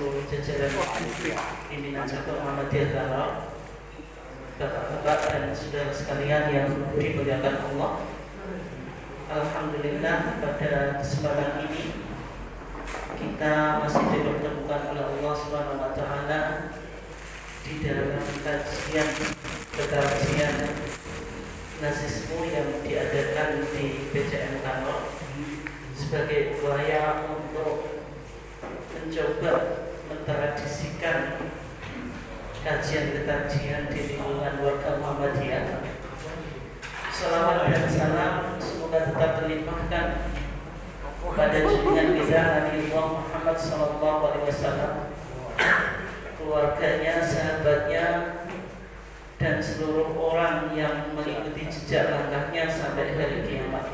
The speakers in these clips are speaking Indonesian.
seluruh jajaran pimpinan cabang Muhammadiyah Tarok, bapak-bapak dan saudara sekalian yang dimuliakan Allah. Alhamdulillah pada kesempatan ini kita masih dipertemukan oleh Allah Subhanahu wa taala di dalam kajian nazismu yang diadakan di PCM Tarok sebagai upaya untuk mencoba mentradisikan kajian-kajian di lingkungan warga Muhammadiyah. Salawat dan salam semoga tetap terlimpahkan pada junjungan kita Nabi Muhammad SAW, keluarganya, sahabatnya, dan seluruh orang yang mengikuti jejak langkahnya sampai hari kiamat.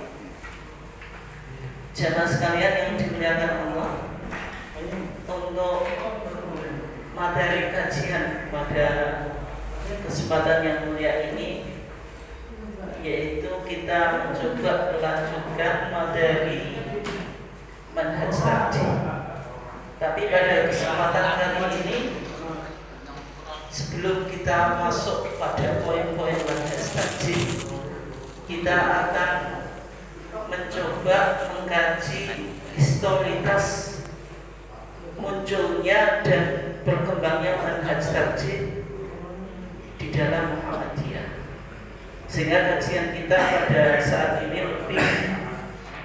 Jamaah sekalian yang dimuliakan Allah, untuk materi kajian pada kesempatan yang mulia ini, yaitu kita mencoba melanjutkan materi manhaj tarjih. Tapi pada kesempatan kali ini, sebelum kita masuk pada poin-poin manhaj tarjih, kita akan mencoba mengkaji historitas munculnya dan berkembangnya manhaj tarjih di dalam Muhammadiyah, sehingga kajian kita pada saat ini lebih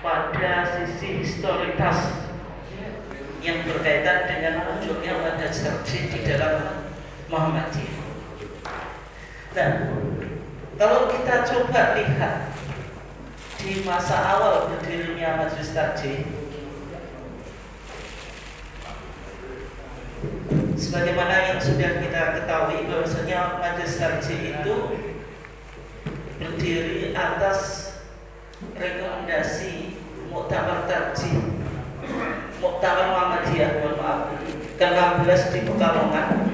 pada sisi historitas yang berkaitan dengan munculnya manhaj tarjih di dalam Muhammadiyah. Dan kalau kita coba lihat di masa awal berdirinya majelis tarjih, sebagaimana yang sudah kita ketahui bahwasanya majelis tarjih itu berdiri atas rekomendasi Muktamar Tarjih Muktamar Muhammadiyah, mohon maaf, ke-16 di Pekalongan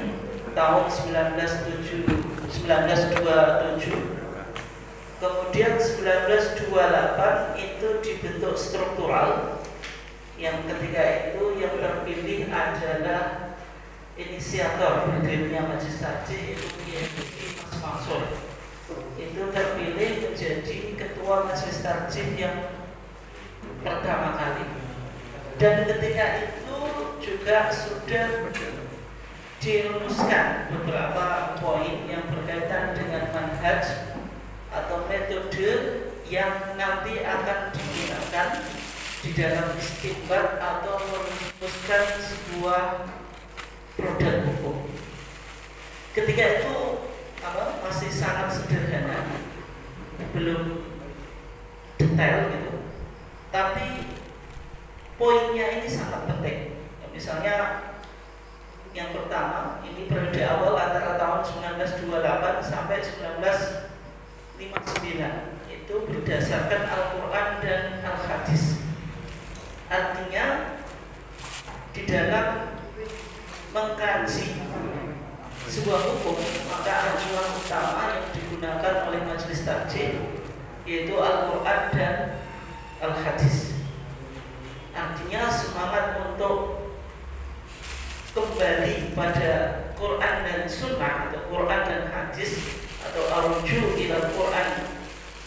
tahun 1927. Kemudian 1928 itu dibentuk struktural, yang ketika itu yang terpilih adalah inisiator berdirinya majelis tarjih itu Mas Mansur. Itu terpilih menjadi ketua majelis tarjih yang pertama kali. Dan ketika itu juga sudah dirumuskan beberapa poin yang berkaitan dengan manhaj atau metode yang nanti akan digunakan di dalam istinbat atau merumuskan sebuah produk hukum. Ketika itu masih sangat sederhana, belum detail gitu, tapi poinnya ini sangat penting. Misalnya yang pertama, ini periode awal antara tahun 1928 sampai 1959 itu berdasarkan Al-Quran dan Al-Hadis. Artinya di dalam mengkaji sebuah hukum, maka acuan utama yang digunakan oleh majelis tarjih yaitu Al-Quran dan Al-Hadis. Artinya semangat untuk kembali pada Quran dan Sunnah atau Quran dan Hadis atau aruju ila Quran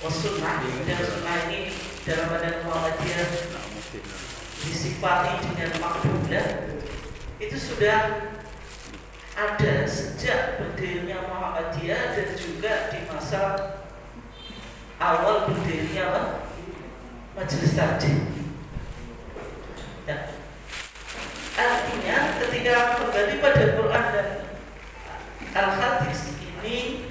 wa Sunnah. Dan Sunnah ini dalam badan Muhammadiyah disifati dengan makbulah, itu sudah ada sejak berdirinya Muhammadiyah dan juga di masa awal berdirinya majelis tarjih. Nah, artinya ketika kembali pada Quran dan Al-Hadis ini,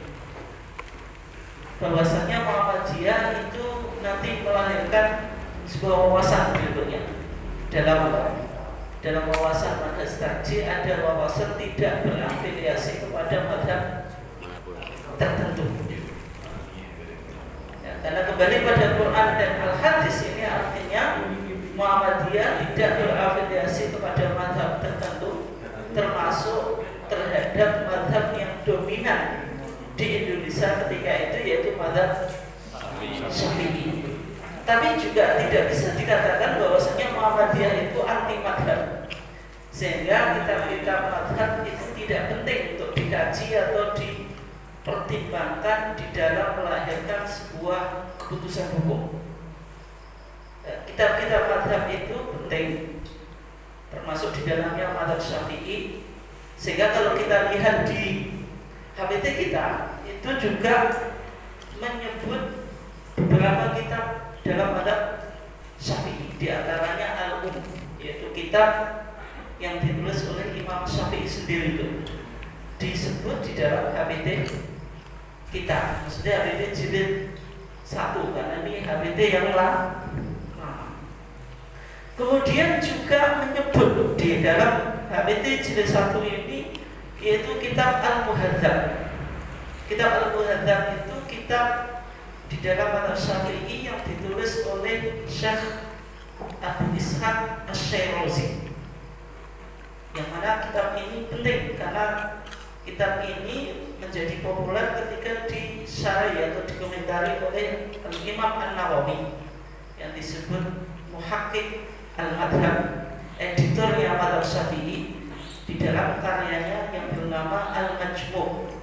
bahwasanya Muhammadiyah itu nanti melahirkan sebuah wawasan berikutnya. Dalam wawasan manhaj tarjih ada wawasan tidak berafiliasi kepada mazhab tertentu. Ya, karena kembali pada Quran dan Al-Hadis ini artinya Muhammadiyah tidak berafiliasi kepada mazhab tertentu, termasuk terhadap mazhab yang dominan di Indonesia ketika itu, yaitu mazhab Syafi'i. Tapi juga tidak bisa dikatakan bahwasanya Muhammadiyah itu anti mazhab, sehingga kitab-kitab mazhab itu tidak penting untuk dikaji atau dipertimbangkan di dalam melahirkan sebuah keputusan hukum. Kitab-kitab mazhab itu penting, termasuk di dalamnya mazhab Syafi'i, sehingga kalau kita lihat di HBT kita itu juga menyebut beberapa kitab dalam mazhab Syafi'i, di antaranya Al-Um, yaitu kitab yang ditulis oleh Imam Syafi'i sendiri, itu disebut di dalam HBT kita. Maksudnya HBT jilid 1, karena ini HBT yang lama. Kemudian juga menyebut di dalam HBT jilid 1 ini, yaitu kitab Al-Muhadzab. Kitab Al-Muhadzab itu kitab di dalam mazhab Syafi'i yang ditulis oleh Syekh Abu Ishaq Asy-Syirazi. Yang mana kitab ini penting karena kitab ini menjadi populer ketika disyarah atau dikomentari oleh Imam An-Nawawi yang disebut Muhaqqiq Al-Madhab, editornya mazhab Syafi'i, di dalam karyanya yang bernama Al-Majmu'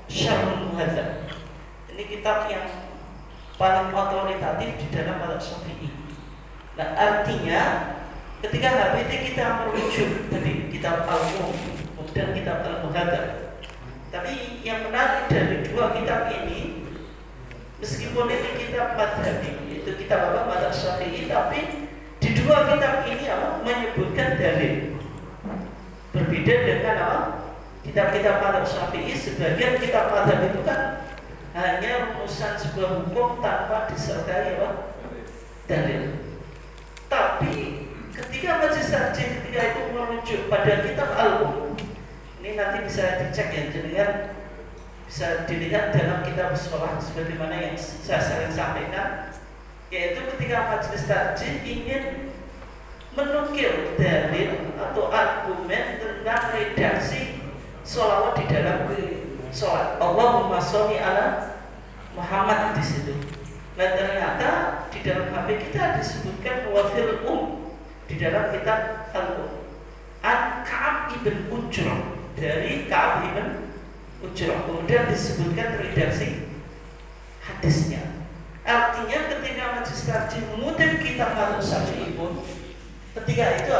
Syarhul Muhadzab. Ini kitab yang paling otoritatif di dalam mazhab Syafi'i. Nah, artinya ketika HBT kita merujuk tadi kitab Al-Um dan kitab Al-Muhadzab. Tapi yang menarik dari dua kitab ini, meskipun ini kitab madhabi, itu kitab apa? Mazhab Syafi'i, tapi di dua kitab ini menyebutkan dalil. Berbeda dengan kitab-kitab mazhab Syafi'i, sebagian kitab mazhab itu kan hanya rumusan sebuah hukum tanpa disertai dalil. Tapi ketika majelis tarjih ketika itu merujuk pada kitab Al-Um, ini nanti bisa dicek ya, jadi bisa dilihat dalam kitab sekolah sebagaimana yang saya sering sampaikan, yaitu ketika majelis tarjih ingin menukil dalil atau argumen tentang redaksi sholawat di dalam sholat. Allahumma sholli ala Muhammad di situ. Nah, ternyata di dalam HP kita disebutkan wafil di dalam kitab Al-Um an Ka'ab ibn Ujrah, dari Ka'ab ibn Ujrah, kemudian disebutkan redaksi hadisnya. Artinya ketika majelis tarjih mengutip kitab mazhab Syafi'i pun ketika itu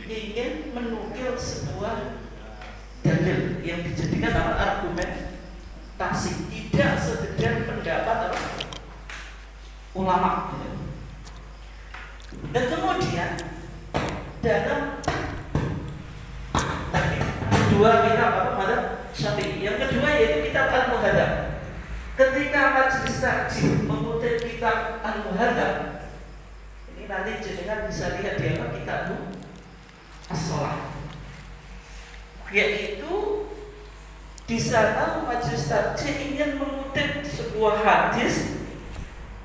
ingin menukil sebuah dalil yang dijadikan argumentasi, tidak sekedar pendapat ulama. Dan kemudian dalam dua kitab mazhab Syafi'i, yang kedua yaitu kitab Al-Muhadzab. Ketika majelis tarjih mengutip kitab Al-Muhadzab, ini nanti jenengan bisa lihat di kitab As-Shalah, yaitu di sana majelis tarjih ingin mengutip sebuah hadis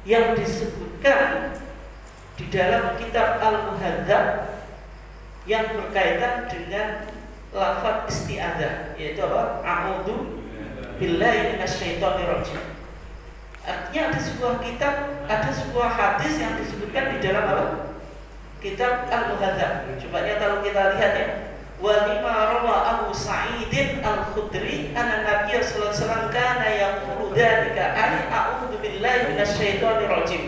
yang disebutkan di dalam kitab Al-Muhadzab yang berkaitan dengan lafaz isti'adzah, yaitu A'udzu billahi minasyaitonir rajim. Artinya ada sebuah kitab, ada sebuah hadis yang disebutkan di dalam kitab Al-Muhadzab. Coba ya kalau kita lihat ya, wa lima rawa Abu Sa'idin Al-Khudri anna Nabiy sallallahu alaihi wasallam kana yaqulu dzalika ay a'udzu billahi minasyaitonir rajim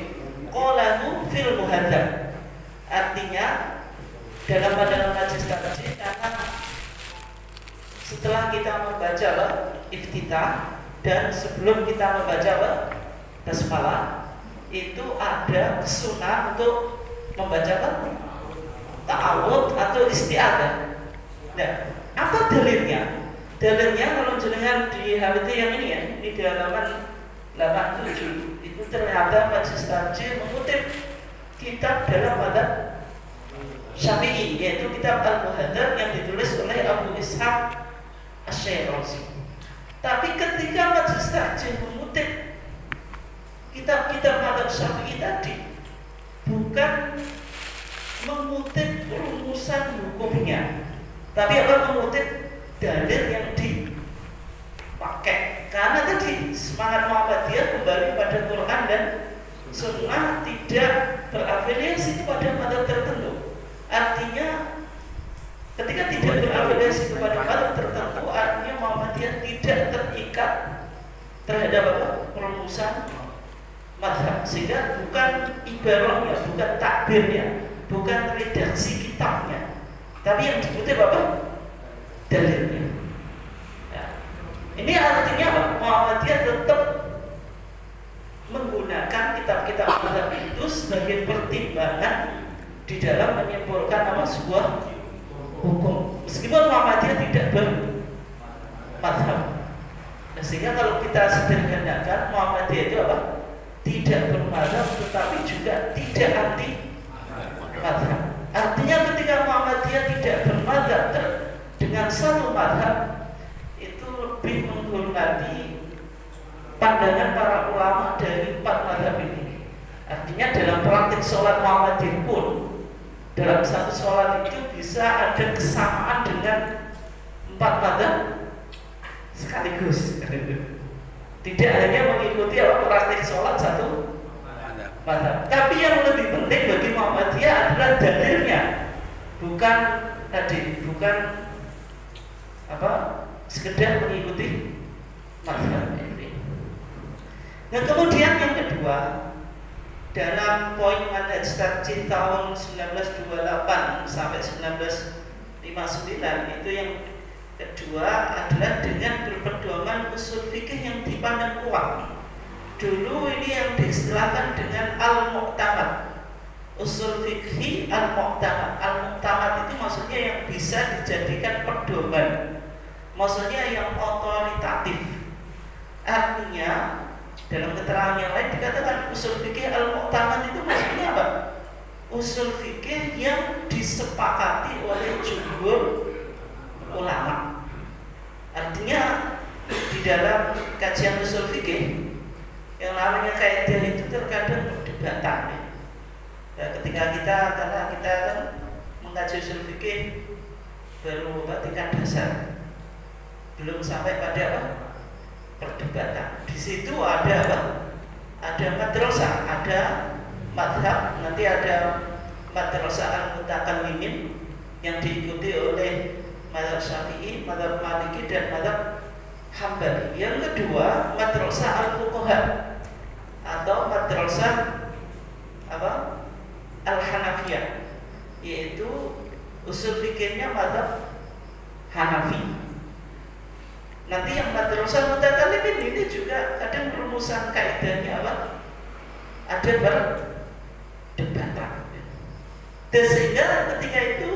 qalahu fil Muhadzab. Artinya dalam pandangan majelis tarjih, karena setelah kita membaca iftitah dan sebelum kita membaca basmalah, itu ada sunnah untuk membaca ta'awudz atau isti'adzah. Nah, apa dalilnya? Dalilnya kalau jenengan di HBT yang ini ya, ini di halaman 87, itu ternyata majelis tarjih mengutip kitab dalam mazhab Syafi'i, yaitu kitab Al-Muhadzab yang ditulis oleh Abu Ishaq Asy-Syirazi. Tapi ketika majelis tarjih mengutip kitab-kitab mazhab Syafi'i tadi, bukan mengutip rumusan hukumnya, tapi mengutip dalil yang dipakai. Karena tadi semangat Muhammadiyah kembali pada Quran dan Sunnah, tidak berafiliasi pada mazhab tertentu. Artinya ketika tidak berafiliasi kepada mazhab tertentu, artinya Muhammadiyah tidak terikat terhadap apa? Perumusan mazhab, sehingga bukan ibarahnya, bukan takbirnya, bukan redaksi kitabnya, tapi yang dikutip apa? Dalilnya. Ya. Ini artinya apa? Muhammadiyah tetap menggunakan kitab-kitab mazhab itu sebagai pertimbangan di dalam menyimpulkan apa sebuah hukum, meskipun Muhammadiyah tidak bermadzhab. Nah, sehingga kalau kita sederhanakan, Muhammadiyah itu apa? Tidak bermadzhab, tetapi juga tidak anti madzhab. Artinya ketika Muhammadiyah tidak bermadzhab dengan satu madzhab, itu lebih menghormati pandangan para ulama dari 4 madzhab ini. Artinya dalam praktik sholat Muhammadiyah pun, dalam satu sholat itu bisa ada kesamaan dengan 4 madzhab sekaligus. Tidak hanya mengikuti praktik sholat satu madzhab, tapi yang lebih penting bagi Muhammadiyah adalah dalilnya, bukan sekedar mengikuti madzhab ini. Nah, kemudian yang kedua, dalam poin manhaj tarjih tahun 1928 sampai 1959 itu yang kedua adalah dengan berpedoman usul fikih yang dipandang kuat. Dulu ini yang diistilahkan dengan al-mu'tamad. Usul fikih al-mu'tamad. Al-mu'tamad itu maksudnya yang bisa dijadikan pedoman, maksudnya yang otoritatif. Artinya dalam keterangan yang lain dikatakan usul fikih al-mu'tamad itu maksudnya apa? Usul fikih yang disepakati oleh jumhur ulama. Artinya di dalam kajian usul fikih yang namanya kaidah itu terkadang perdebatan. Ya, ketika karena kita kan mengkaji usul fikih baru tingkat dasar, belum sampai pada apa? Perdebatan. Di situ ada apa? Ada madrasah, ada madhab, nanti ada madrasah al-mutakallimin yang diikuti oleh mazhab Syafi'i, mazhab Maliki dan mazhab Hambali. Yang kedua, madrasah al-fuqaha atau madrasah apa? Al-Hanafiyah, yaitu usul fikihnya mazhab Hanafi. Nanti yang madrasah mutakallimin ini juga kadang perumusan kaidahnya apa? Ada berdebatan. Dan sehingga ketika itu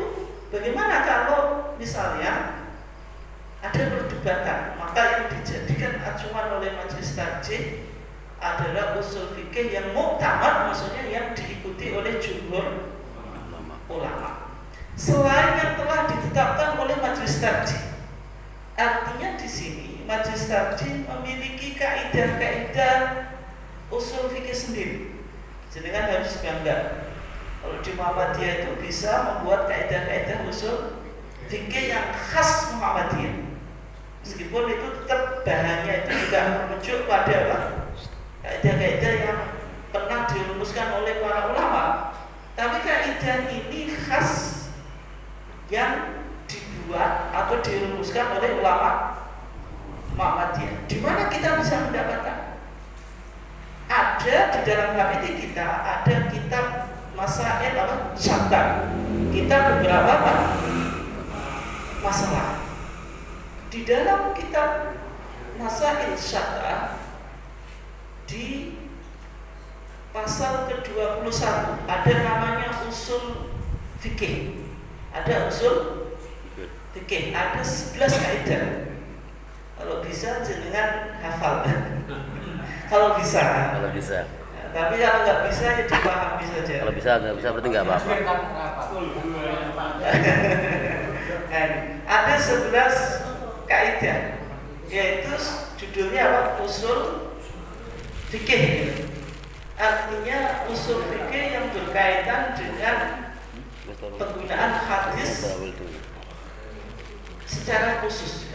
bagaimana kalau misalnya ada perdebatan, maka yang dijadikan acuan oleh majelis tarjih adalah usul fikih yang mu'tamad, maksudnya yang diikuti oleh jumhur ulama, selain yang telah ditetapkan oleh majelis tarjih. Artinya di sini majelis tarjih memiliki kaidah-kaidah usul fikih sendiri. Jenengan harus bangga kalau di Muhammadiyah itu bisa membuat kaidah-kaidah usul fikih yang khas Muhammadiyah. Meskipun itu tetap bahannya itu juga merujuk pada apa? Kaidah-kaidah yang pernah dirumuskan oleh para ulama. Tapi kaidah ini khas yang dibuat atau dirumuskan oleh ulama Muhammadiyah. Di mana kita bisa mendapatkan? Ada di dalam HPT kita ada kitab masail apa? Syatta. Kita beberapa apa? Masalah. Di dalam kitab masail syatta di pasal ke-21 ada namanya usul fikih. Ada usul fikih, ada 11 kaidah. Kalau bisa jenengan hafal. Kalau bisa. Ya, tapi kalau nggak bisa ya dipahami saja. Kalau bisa nggak bisa berarti nggak apa-apa. Ada 11 kaidah, yaitu judulnya apa? Usul fikih. Artinya usul fikih yang berkaitan dengan penggunaan hadis secara khusus.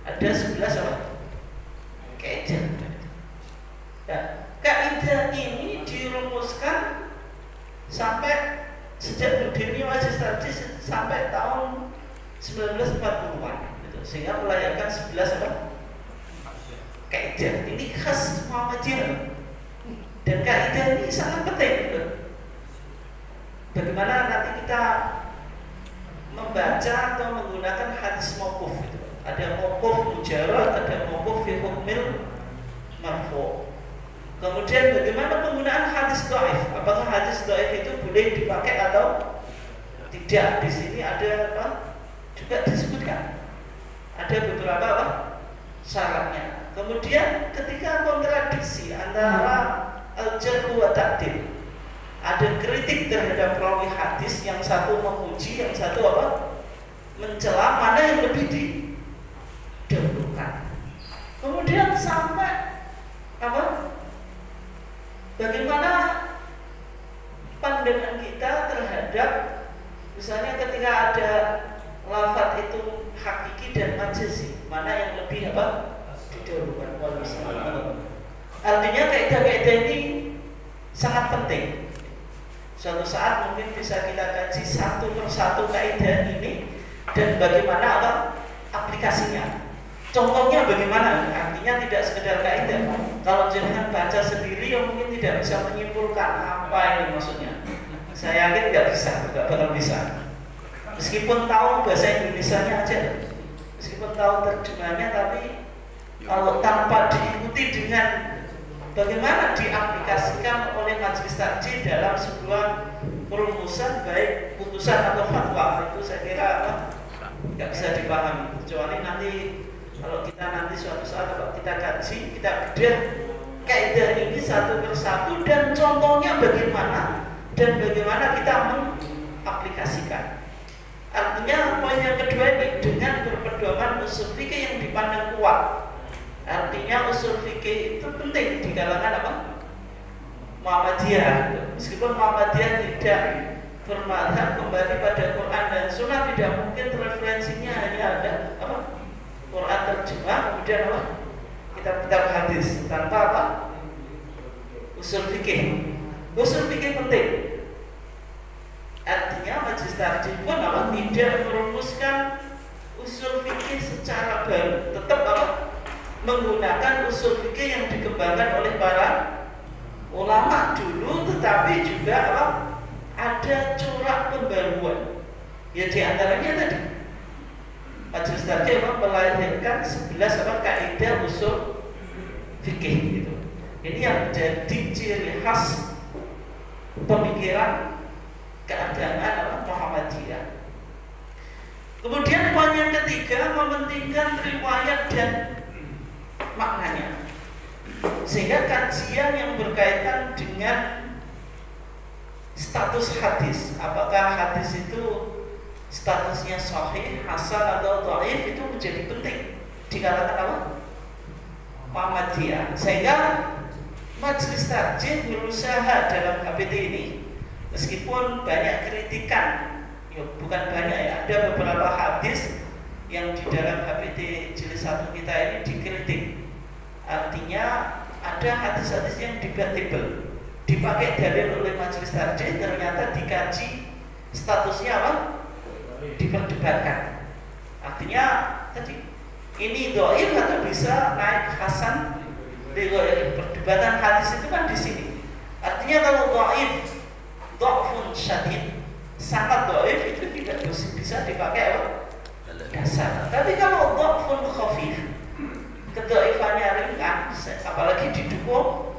Ada 11 apa? Kaidah. Ya, kaidah ini dirumuskan sampai sejak berdirinya 1940-an gitu. Sehingga melahirkan 11 apa? Kaidah. Ini khas Muhammadiyah. Dan kaidah ini sangat penting gitu. Bagaimana nanti kita membaca atau menggunakan hadis mauquf gitu. Ada mauquf mujarrad, ada mauquf fi hukmil marfu'. Kemudian bagaimana penggunaan hadis dhaif? Apakah hadis dhaif itu boleh dipakai atau tidak? Di sini ada apa? Juga disebutkan. Ada beberapa apa? Syaratnya. Kemudian ketika kontradiksi antara al-jarh wa ta'dil, ada kritik terhadap perawi hadis, yang satu memuji, yang satu apa? Mencela, mana yang lebih didahulukan. Kemudian sampai apa? Bagaimana pandangan kita terhadap misalnya ketika ada lafaz itu hakiki dan majazi, mana yang lebih apa? Didahulukan. Artinya kaidah-kaidah ini sangat penting. Suatu saat mungkin bisa kita kaji satu persatu kaidah ini dan bagaimana apa aplikasinya. Contohnya bagaimana? Artinya tidak sekedar kaidah. Kalau jenengan baca sendiri, ya mungkin tidak bisa menyimpulkan apa ini maksudnya. Saya yakin nggak bisa, nggak bakal bisa. Meskipun tahu bahasa Indonesianya aja, meskipun tahu terjemahnya, tapi kalau tanpa diikuti dengan bagaimana diaplikasikan oleh majelis takjid dalam sebuah perumusan, baik putusan atau fatwa, itu saya kira nggak bisa dipahami. Kecuali nanti kalau kita nanti suatu saat kalau kita kaji, kita bedah kaidah ini satu persatu dan contohnya bagaimana dan bagaimana kita mengaplikasikan. Artinya poin yang kedua ini dengan berpedoman usul fikih yang dipandang kuat. Artinya usul fikih itu penting di kalangan apa? Muhammadiyah. Meskipun Muhammadiyah tidak bermadhab kembali pada Quran dan Sunnah, tidak mungkin referensinya hanya ada apa? Quran terjemah, kemudian apa? Kitab-kitab hadis tanpa apa? Usul fikih. Usul fikih penting. Artinya majelis takjid pun apa? Tidak merumuskan usul fikih secara baru, tetap apa? Menggunakan usul fikih yang dikembangkan oleh para ulama dulu, tetapi juga apa? Ada corak pembaruan. Ya di antaranya tadi majelis takjid melahirkan 11 apa? Kaidah usul fikih gitu. Ini yang menjadi ciri khas pemikiran keagamaan Muhammadiyah. Kemudian poin yang ketiga, mementingkan riwayat dan maknanya. Sehingga kajian yang berkaitan dengan status hadis, apakah hadis itu statusnya sahih, hasan atau dhaif, itu menjadi penting di kalangan apa? Muhammadiyah. Sehingga majelis takjid berusaha dalam HPT ini, meskipun banyak kritikan, ya bukan banyak ya, ada beberapa hadis yang di dalam HPT jilid 1 kita ini dikritik. Artinya ada hadis-hadis yang debatable, dipakai dalil oleh majelis takjid, ternyata dikaji statusnya apa? Diperdebatkan. Artinya tadi ini dhaif atau bisa naik hasan. Perdebatan hadis itu kan di sini. Artinya kalau dhaif, dhafun syadid, sangat dhaif, itu tidak bisa dipakai apa? Dasar. Tapi kalau dhafun khafif, kedhaifannya ringan, apalagi didukung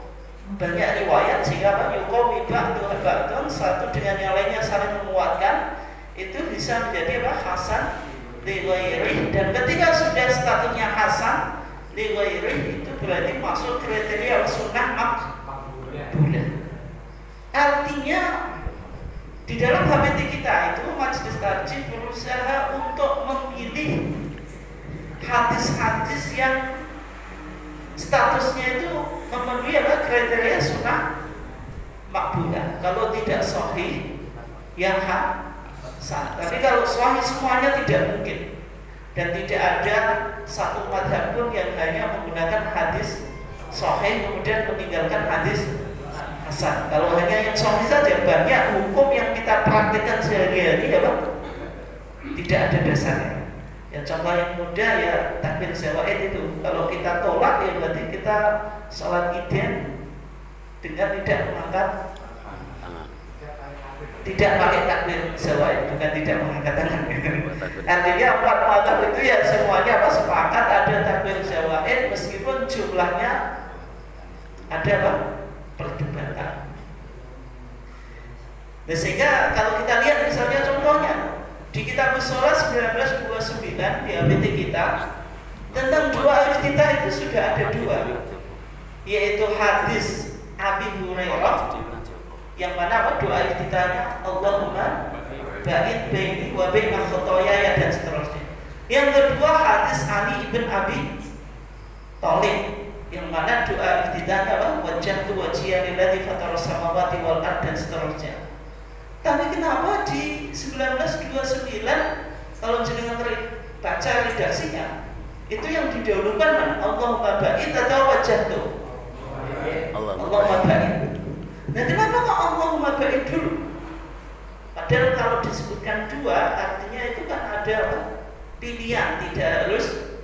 banyak riwayat sehingga yuqawi ba'dun satu dengan yang lainnya saling menguatkan, itu bisa menjadi apa? Hasan li ghairi. Dan ketika sudah statusnya hasan li ghairi, itu berarti masuk kriteria sunnah maqbulah. Artinya di dalam HPT kita itu majelis takjid berusaha untuk memilih hadis-hadis yang statusnya itu memenuhi apa? Kriteria sunnah maqbulah. Kalau tidak sahih, yang hasan. Tapi kalau sahih semuanya tidak mungkin. Dan tidak ada satu madhab pun yang hanya menggunakan hadis sahih kemudian meninggalkan hadis hasan. Kalau hanya yang sahih saja, banyak hukum yang kita praktikkan sehari-hari ya Pak, tidak ada dasarnya. Ya contoh yang mudah ya takbir zawaid itu. Kalau kita tolak ya berarti kita sholat idin dengan tidak mengangkat, tidak pakai takbir zawaid, bukan tidak mengangkat tangan. Artinya 4 mazhab itu ya semuanya apa sepakat ada takbir zawaid meskipun jumlahnya ada apa perdebatan. Nah, sehingga kalau kita lihat misalnya contohnya di kitab Shalah 1929 di APT kita tentang doa iftitah itu sudah ada 2, yaitu hadis Abi Hurairah yang mana apa doa iftitahnya Allahumma ba'id baini wa baina khotoyaya dan seterusnya. Yang kedua hadis Ali ibn Abi Thalib yang mana doa iftitahnya apa wajjahtu wajhiya lilladzi fatara samawati wal ard dan seterusnya. Tapi kenapa di 1929 kalau jenengan baca redaksinya itu yang didahulukan Allahumma ba'id atau wajjahtu? Allahumma ba'id. Nah kenapa kok Allahumma ba'id dulu? Padahal kalau disebutkan 2 artinya itu kan ada apa? Pilihan, tidak harus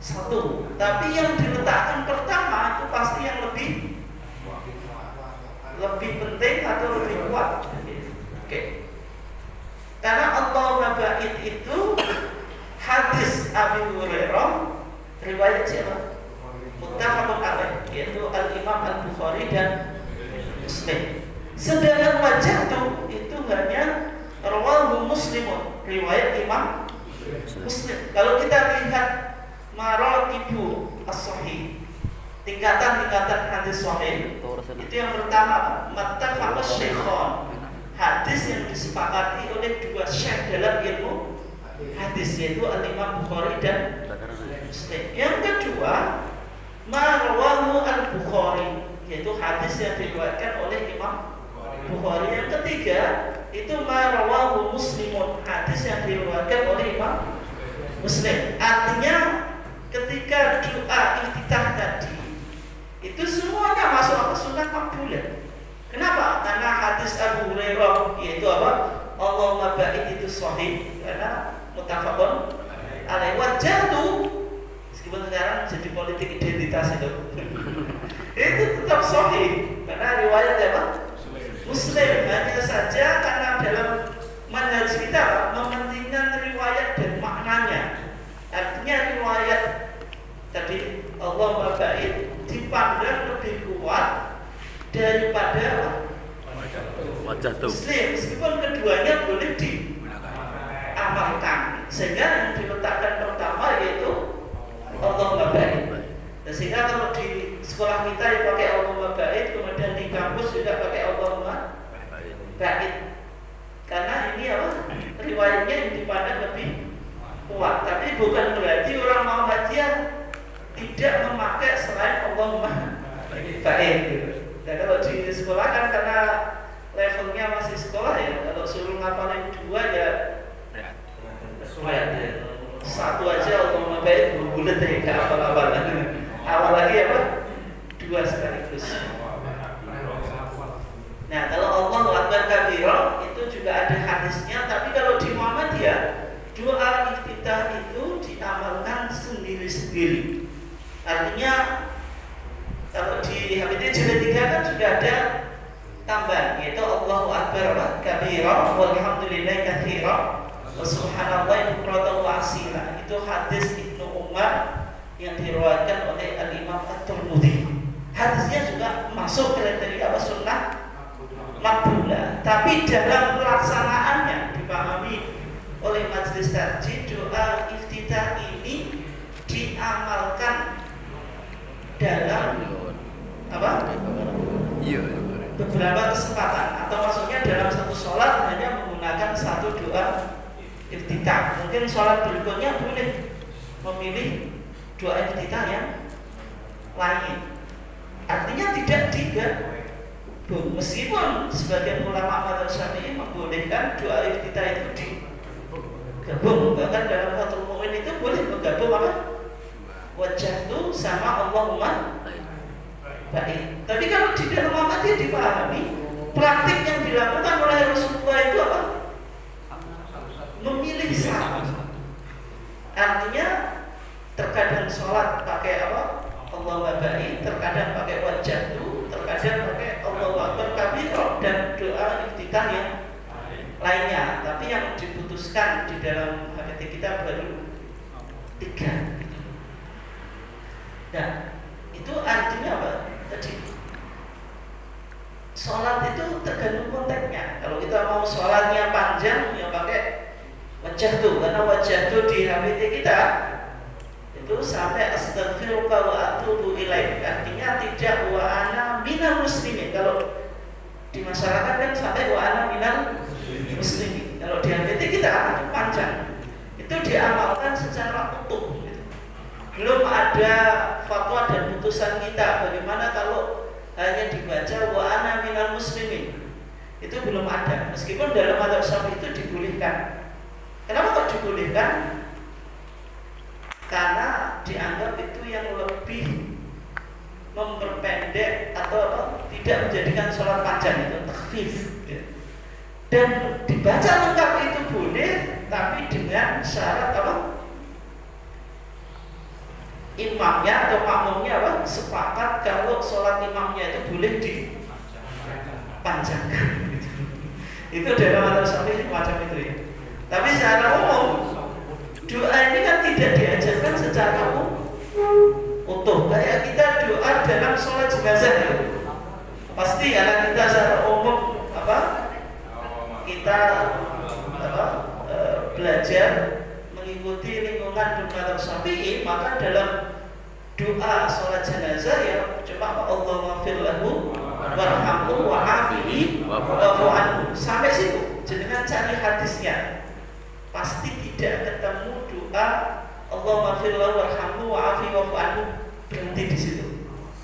1. Tapi yang diletakkan pertama itu pasti yang lebih penting atau lebih kuat. Oke. Karena Allahumma ba'id itu hadis Abi Hurairah riwayat siapa? Muttafaqun alaih, yaitu Al-Imam Al-Bukhari dan Muslim. Sedangkan wajjahtu itu hanya rawahu Muslimun, riwayat Imam Muslim. Kalau kita lihat maratibu as-sahih, tingkatan-tingkatan hadis sahih, itu yang pertama muttafaqus syaikhan, hadis yang disepakati oleh 2 syekh dalam ilmu hadis, yaitu Al-Imam Bukhari dan Muslim. Yang kedua marwahu al-Bukhari, yaitu hadis yang diriwayatkan oleh Imam Bukhari. Yang ketiga itu marwahu Muslimun, hadis yang diriwayatkan oleh Imam Muslim. Artinya ketika doa iftitah tadi itu semuanya masuk ke sunnah makbulah. Kenapa? Karena hadis Abu Hurairah yaitu apa? Allahumma ba'id itu sahih karena muttafaqun alaih. Wajjahtu meskipun sekarang jadi politik identitas itu itu tetap sahih karena riwayat apa? Muslim. Hanya saja karena dalam manhaj kita mementingkan riwayat dan maknanya. Artinya riwayat tadi Allahumma ba'id dipandang lebih kuat daripada Muslim, meskipun keduanya boleh diamalkan. Sehingga yang diletakkan pertama yaitu Allahumma ba'id. Sehingga kalau di sekolah kita dipakai Allahumma ba'id, kemudian di kampus juga pakai Allahumma ba'id. Karena ini apa? Riwayatnya yang dipandang lebih kuat. Tapi bukan berarti orang Muhammadiyah tidak memakai selain Allahumma ba'id gitu. Dan kalau di sekolah kan karena levelnya masih sekolah ya, kalau suruh ngapalin 2 ya satu aja Allahumma ba'id bulat ya, gak apa-apa. Awal lagi apa? 2 sekaligus. Nah kalau Allahu Akbar kabira itu juga ada hadisnya. Tapi kalau di Muhammadiyah doa iftitah itu diamalkan sendiri-sendiri. Artinya kalau di HPT jilid 3 kan sudah ada tambahan, yaitu Allahu Akbar kabira walhamdulillahi katsira wa subhanallahi bukratan wa asila. Itu hadis Ibnu Umar yang diriwayatkan oleh Al-Imam At-Tirmidzi. Hadisnya juga masuk kriteria apa sunnah makbulah. Tapi dalam pelaksanaannya dipahami oleh majelis tajwid, doa iftitah ini diamalkan dalam apa? Beberapa kesempatan, atau maksudnya dalam satu sholat hanya menggunakan satu doa iftitah. Mungkin sholat berikutnya boleh memilih doa iftitah yang lain. Artinya tidak digabung. Meskipun sebagian ulama madzhab Syafi'i membolehkan doa iftitah itu digabung. Bahkan dalam Fathul Mu'in itu boleh menggabung apa? Wajjahtu sama Allahumma ba'id. Tapi kalau di dalam Muhammadiyah dipahami praktik yang dilakukan oleh Rasulullah itu apa? Memilih pilih satu. Artinya terkadang sholat pakai apa? Allahu Akbar, terkadang pakai wajjahtu, terkadang pakai Allahu Akbar kabira dan doa iftitah yang lainnya. Tapi yang diputuskan di dalam HKT kita baru 3. Nah, itu artinya apa? Tadi sholat itu tergantung konteksnya. Kalau kita mau sholatnya panjang, ya pakai wajjahtu, karena wajjahtu di HKT kita itu sampai astaghfiruka wa atubu ilaik, artinya tidak wa ana minal muslimin. Kalau di masyarakat kan sampai wa ana minal muslimin. Kalau di HKT kita itu panjang, itu diamalkan secara utuh gitu. Belum ada fatwa dan putusan kita bagaimana kalau hanya dibaca wa ana minal muslimin, itu belum ada. Meskipun dalam mazhab Syafi'i itu dibolehkan. Kenapa kok dibolehkan? Karena dianggap itu yang lebih memperpendek atau apa, tidak menjadikan sholat panjang, itu takhfif. Dan dibaca lengkap itu boleh, tapi dengan syarat apa? Imamnya atau makmumnya apa? Sepakat kalau sholat imamnya itu boleh dipanjangkan. Itu dalam mazhab Syafi'i macam itu ya. Tapi secara umum doa ini kan tidak diajarkan secara utuh. Kayak kita doa dalam sholat jenazah ya. Pasti karena kita secara umum apa? Kita belajar mengikuti lingkungan mazhab Syafi'i, maka dalam doa sholat jenazah ya cuma Allahumma fir lahu warhamhu wa'afihi wa'fu anhu. Sampai situ. Jenengan cari hadisnya. Pasti tidak ketemu doa Allahumma fir lahu warhamhu wa'afihi wa'fu anhu berhenti di situ.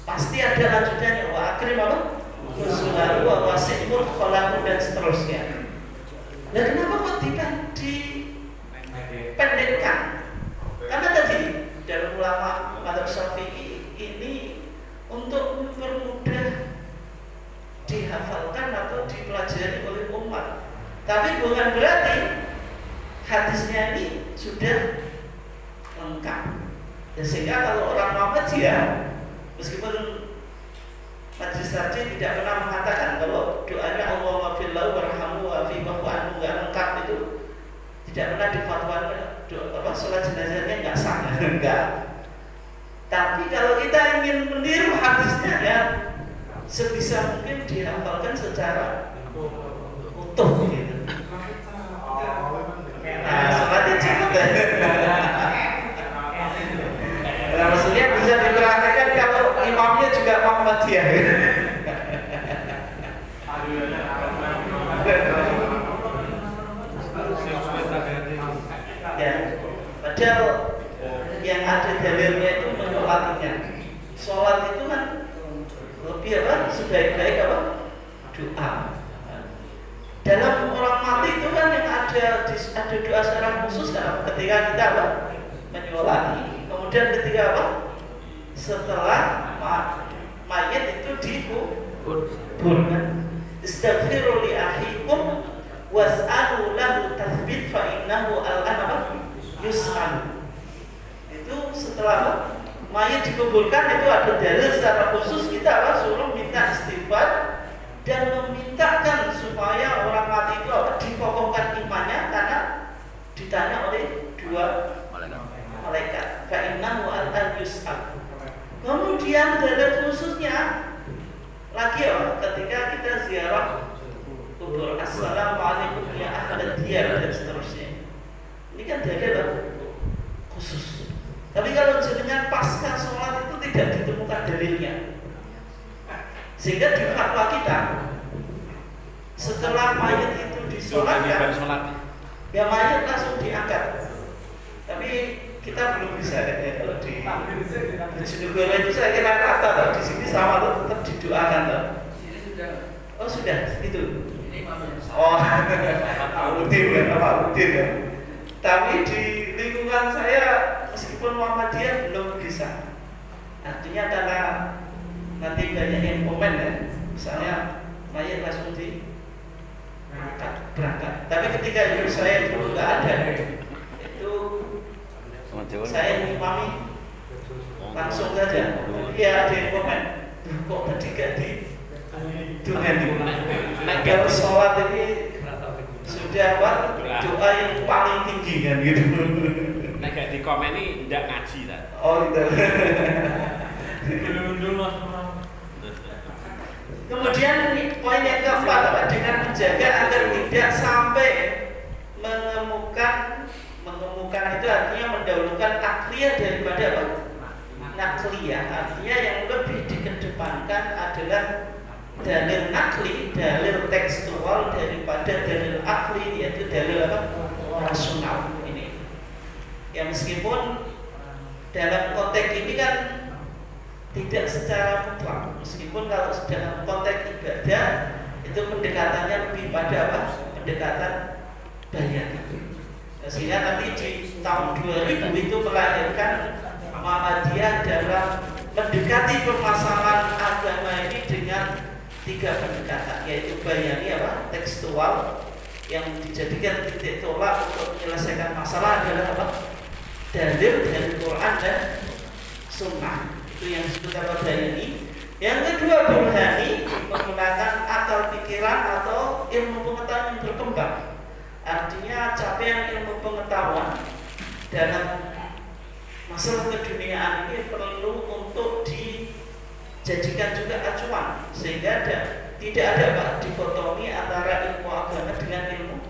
Pasti ada lanjutannya wa akrim apa? Nuzulahu wa wasi'mul kholahu dan seterusnya. Nah, kenapa kok dipendekkan? Karena tadi dalam ulama mazhab Syafi'i ini untuk mempermudah dihafalkan atau dipelajari oleh umat. Tapi bukan berarti hadisnya ini sudah lengkap. Dan sehingga kalau orang Muhammadiyah, meskipun majelis tarjih tidak pernah mengatakan kalau doanya Allahumma fir lahu warhamhu wa'afihi wa'fu anhu enggak lengkap, itu tidak pernah difatwakan sholat jenazahnya enggak sah, enggak. Tapi kalau kita ingin meniru hadisnya ya sebisa mungkin dihafalkan secara utuh gitu. Nah, sholatnya cukup ya. Nah, maksudnya bisa dipraktekkan kalau imamnya juga Muhammadiyah. Ya, padahal yang ada dalilnya itu menyolatinya. Sholat itu kan lebih apa? Sebaik-baik apa? Doa. Dalam orang mati itu kan yang ada doa secara khusus kan? Ketika kita apa? Menyolati. Kemudian ketika apa? Setelah mayat itu dikuburkan. Istaghfiru li akhikum was'alu lahu tathbit fa innahu al-an apa? Yus'al. Itu setelah apa? Mayat dikuburkan itu ada dalil secara khusus kita apa? Suruh minta istighfar dan memintakan supaya orang mati itu apa? Dikokohkan imannya karena ditanya oleh 2 malaikat. Fa innahu al-an yus'al. Kemudian dalil khususnya lagi ya, ketika kita ziarah kubur, assalamualaikum ya ahli diyar dan seterusnya. Ini kan dalil khusus. Tapi kalau jenengan pasca sholat itu tidak ditemukan dalilnya, sehingga di fatwa kita setelah mayat itu disolatkan, ya mayat langsung diangkat. Tapi kita belum bisa ya, kalau di Bojonegoro itu saya kira rata, di sini sama tuh tetap didoakan tuh. Oh sudah itu. Oh, Udin ya, Pak Udin ya. Tapi di lingkungan saya meskipun Muhammadiyah belum bisa. Artinya karena nanti banyak yang komen ya, misalnya mayat langsung berangkat. Tapi ketika hidup saya dulu nggak ada. Saya ngimami langsung saja. Iya, ada yang komen. Kok tadi gak di kalau sholat ini sudah apa? Doa yang paling tinggi kan gitu. Nek gak di komen ini ndak ngaji ta. Oh gitu. Kemudian poin yang keempat dengan menjaga agar tidak sampai mengemukan itu artinya mendahulukan akliyah daripada apa? Nakliyah. Artinya yang lebih dikedepankan adalah dalil nakli, dalil tekstual daripada dalil akli, yaitu dalil apa? Rasional ini. Ya meskipun dalam konteks ini kan tidak secara mutlak, meskipun kalau dalam konteks ibadah itu pendekatannya lebih pada apa? Pendekatan bayani. Sehingga nanti di tahun 2000 itu melahirkan Muhammadiyah dalam mendekati permasalahan agama ini dengan 3 pendekatan, yaitu bayani apa? Tekstual, yang dijadikan titik tolak untuk menyelesaikan masalah adalah apa? Dalil dari Quran dan Sunnah. Itu yang disebut apa? Bayani. Yang kedua burhani, menggunakan akal pikiran atau ilmu pengetahuan yang berkembang. Artinya capaian ilmu pengetahuan dalam masalah keduniaan ini perlu untuk dijadikan juga acuan, sehingga tidak ada apa, dikotomi antara ilmu agama dengan ilmu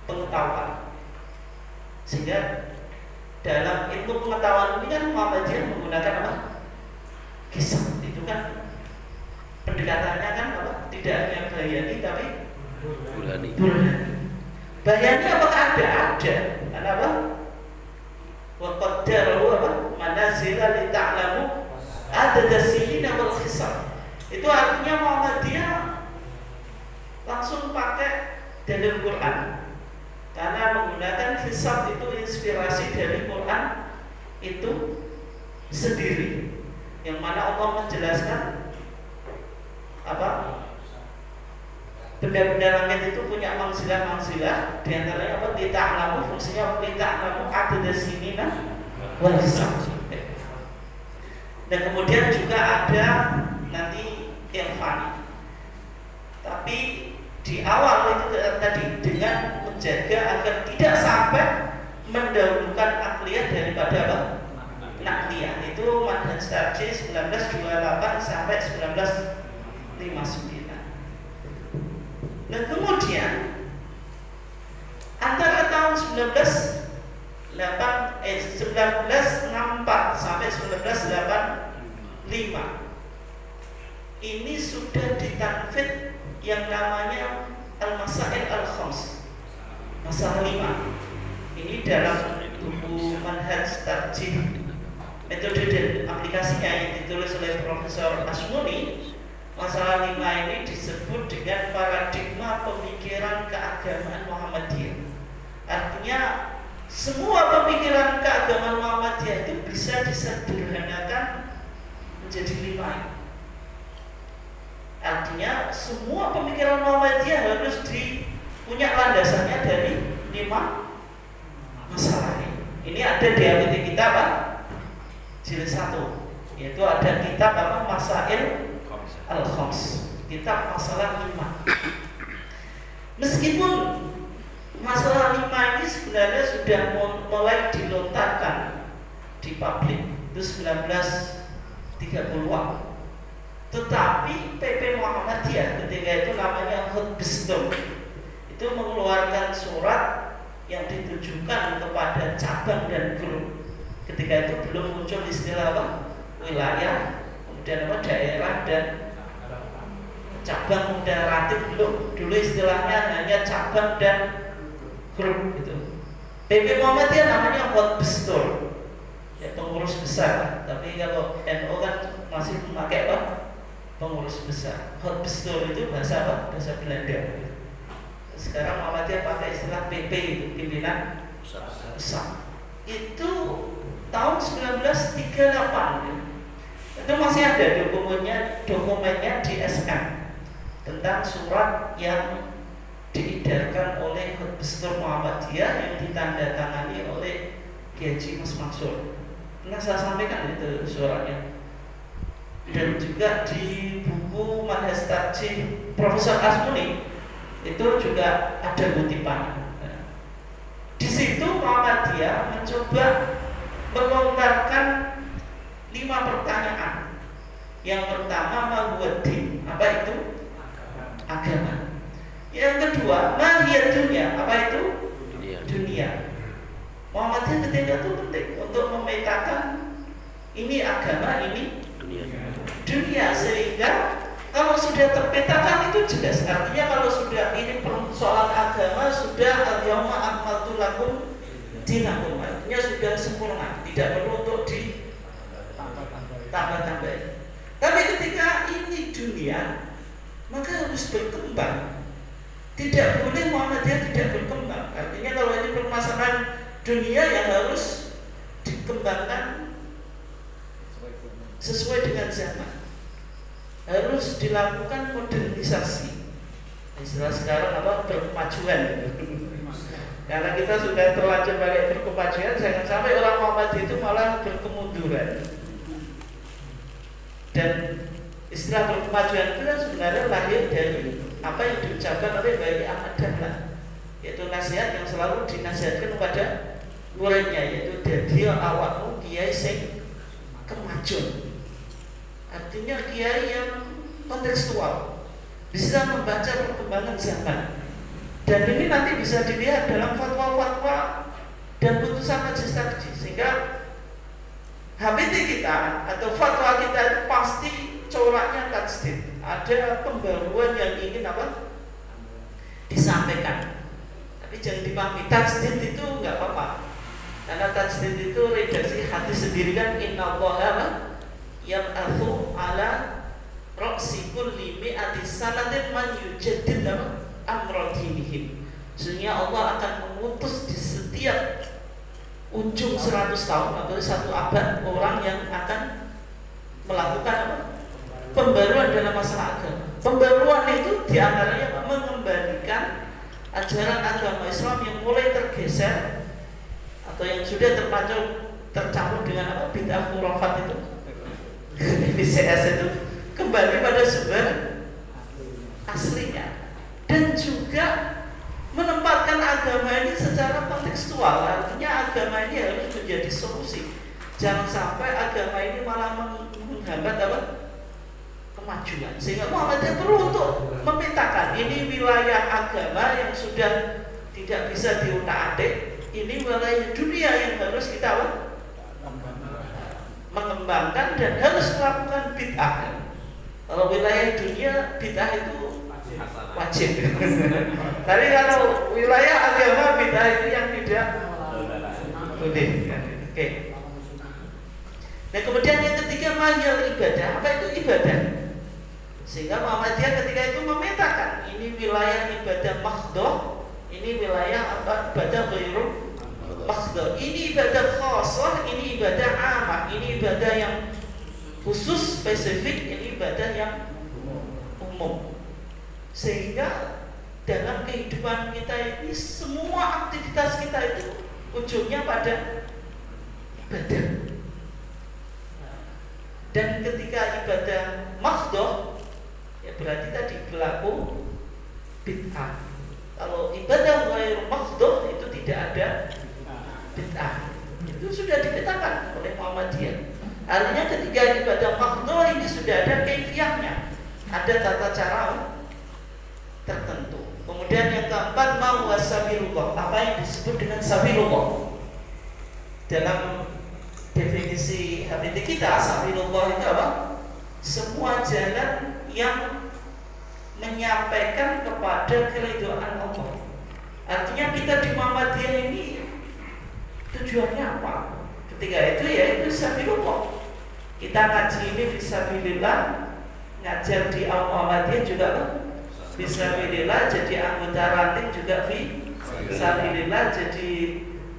pengetahuan. Sehingga dalam ilmu pengetahuan ini kan Muhammadiyah menggunakan apa? Kisah. Itu kan pendekatannya kan apa? Tidak hanya bayani tapi burhani. Bayani apakah ada? Kenapa? Wa qaddaru apa? Manazila li ta'lamu adada sinina wal hisab. Itu artinya Muhammadiyah langsung pakai dalil Quran. Karena menggunakan hisab itu inspirasi dari Quran itu sendiri. Yang mana Allah menjelaskan apa? Benda-benda langit itu punya mangsilah-mangsilah, di antaranya apa? Lita'lamu, fungsinya lita'lamu adada sinina wal hisab. Dan kemudian juga ada nanti irfan. Tapi di awal itu tadi dengan menjaga agar tidak sampai mendahulukan akliyah daripada apa? Nakliyah. Itu Manhaj Tarjih 1928 sampai 1959. Dan kemudian antara tahun 1964 sampai 1985 ini sudah ditanfid yang namanya Al-Masail Al-Khams, masalah 5. Ini dalam buku Manhaj Tarjih metode dan aplikasinya yang ditulis oleh Profesor Asmuni. Masalah 5 ini disebut dengan paradigma pemikiran keagamaan Muhammadiyah. Artinya semua pemikiran keagamaan Muhammadiyah itu bisa disederhanakan menjadi 5. Artinya semua pemikiran Muhammadiyah harus punya landasannya dari 5 masalah ini. Ini ada di APT kita Pak jilid 1, yaitu ada kitab apa? Masail Al-Khams, kitab masalah 5. Meskipun masalah 5 ini sebenarnya sudah mulai dilontarkan di publik itu 1930-an, tetapi PP Muhammadiyah ketika itu namanya Hutbistum itu mengeluarkan surat yang ditujukan kepada cabang dan grup. Ketika itu belum muncul istilah apa? Wilayah, kemudian apa? Daerah dan cabang dan ratib belum. Dulu istilahnya hanya cabang dan grup gitu. PP Muhammadiyah namanya Hutbistum, ya pengurus besar. Tapi kalau NU kan masih memakai apa? Pengurus besar. Hutbistum itu bahasa apa? Bahasa Belanda. Sekarang Muhammadiyah pakai istilah PP itu, pimpinan besar. Itu tahun 1938 itu masih ada dokumennya di SM tentang surat yang diedarkan oleh Hutbistum Muhammadiyah yang ditandatangani oleh Kiai Haji Mas Mansur. Pernah saya sampaikan itu suaranya. Dan juga di buku Manhaj Tarjih Profesor Asmuni itu juga ada kutipan. Di situ Muhammadiyah mencoba melontarkan 5 pertanyaan. Yang pertama, mahuwaddin, apa itu? Agama. Yang kedua, mahiyat dunia, apa itu? Dunia. Muhammadiyah ketika itu penting untuk memetakan ini agama, ini dunia, sehingga kalau sudah terpetakan itu jelas. Artinya kalau sudah ini persoalan agama sudah al-yawma akmaltu lakum dinakum, artinya sudah sempurna, tidak perlu untuk ditambah-tambah. Tapi ketika ini dunia, maka harus berkembang. Tidak boleh Muhammadiyah tidak berkembang. Artinya kalau ini permasalahan dunia yang harus dikembangkan sesuai dengan zaman, harus dilakukan modernisasi. Istilah sekarang apa? Berkemajuan. Karena kita sudah terlanjur balik berkemajuan, jangan sampai orang Muhammadiyah itu malah berkemunduran. Dan istilah berkemajuan itu kan sebenarnya lahir dari apa yang diucapkan oleh Bayi Ahmad Dahlan, yaitu nasihat yang selalu dinasihatkan kepada muridnya, yaitu dadi awakmu kiai sing kemajuan. Artinya kiai yang kontekstual, bisa membaca perkembangan zaman. Dan ini nanti bisa dilihat dalam fatwa-fatwa dan putusan majelis tarjih, sehingga HPT kita atau fatwa kita itu pasti coraknya tajdid. Ada pembaruan yang ingin apa? Disampaikan. Tapi jangan dipahami tajdid itu nggak apa-apa. Karena tajdid itu redaksi hadis sendiri kan, innallaha yab'atsu ala ra'si kulli mi'ati sanatin man yujaddid amra dinihim. Sehingga Allah akan mengutus di setiap ujung 100 tahun atau 1 abad orang yang akan melakukan apa? Pembaruan dalam masalah agama. Pembaruan itu diantaranya mengembalikan ajaran agama Islam yang mulai tergeser atau yang sudah tercampur dengan apa? Bid'ah khurafat itu. BCS itu kembali pada sumber aslinya, dan juga menempatkan agama ini secara kontekstual. Artinya agama ini harus menjadi solusi. Jangan sampai agama ini malah menghambat apa? Kemajuan. Sehingga Muhammadiyah perlu untuk memetakan ini wilayah agama yang sudah tidak bisa diutak-atik, ini wilayah dunia yang harus kita apa? Mengembangkan dan harus melakukan bid'ah. Kalau wilayah dunia bid'ah itu wajib. Tapi kalau wilayah agama bid'ah itu yang tidak boleh. Oke. Nah kemudian yang ketiga, mahiyal ibadah. Apa itu ibadah? Sehingga Muhammadiyah ketika itu memetakan ini wilayah ibadah mahdhah, ini wilayah apa? Ibadah ghairu mahdhah, ini ibadah khassah, ini ibadah amah, ini ibadah yang khusus spesifik, ini ibadah yang umum. Sehingga dalam kehidupan kita ini semua aktivitas kita itu ujungnya pada ibadah. Dan ketika ibadah mahdhah, ya berarti tadi berlaku bid'ah. Kalau ibadah ghairu mahdhah itu tidak ada bid'ah. Itu sudah dipetakan oleh Muhammadiyah. Artinya ketika ibadah mahdhah ini sudah ada kaifiyahnya, ada tata cara tertentu. Kemudian yang keempat, ma huwa sabilullah. Apa yang disebut dengan sabilullah? Dalam definisi HPT kita, sabilullah itu apa? Semua jalan yang menyampaikan kepada keridhaan Allah. Artinya kita di Muhammadiyah ini tujuannya apa? Ketika itu ya itu sabilullah. Kita ngaji ini fisabilillah, ngajar di Al-Muhammadiyah juga fisabilillah, jadi anggota ranting juga fisabilillah, jadi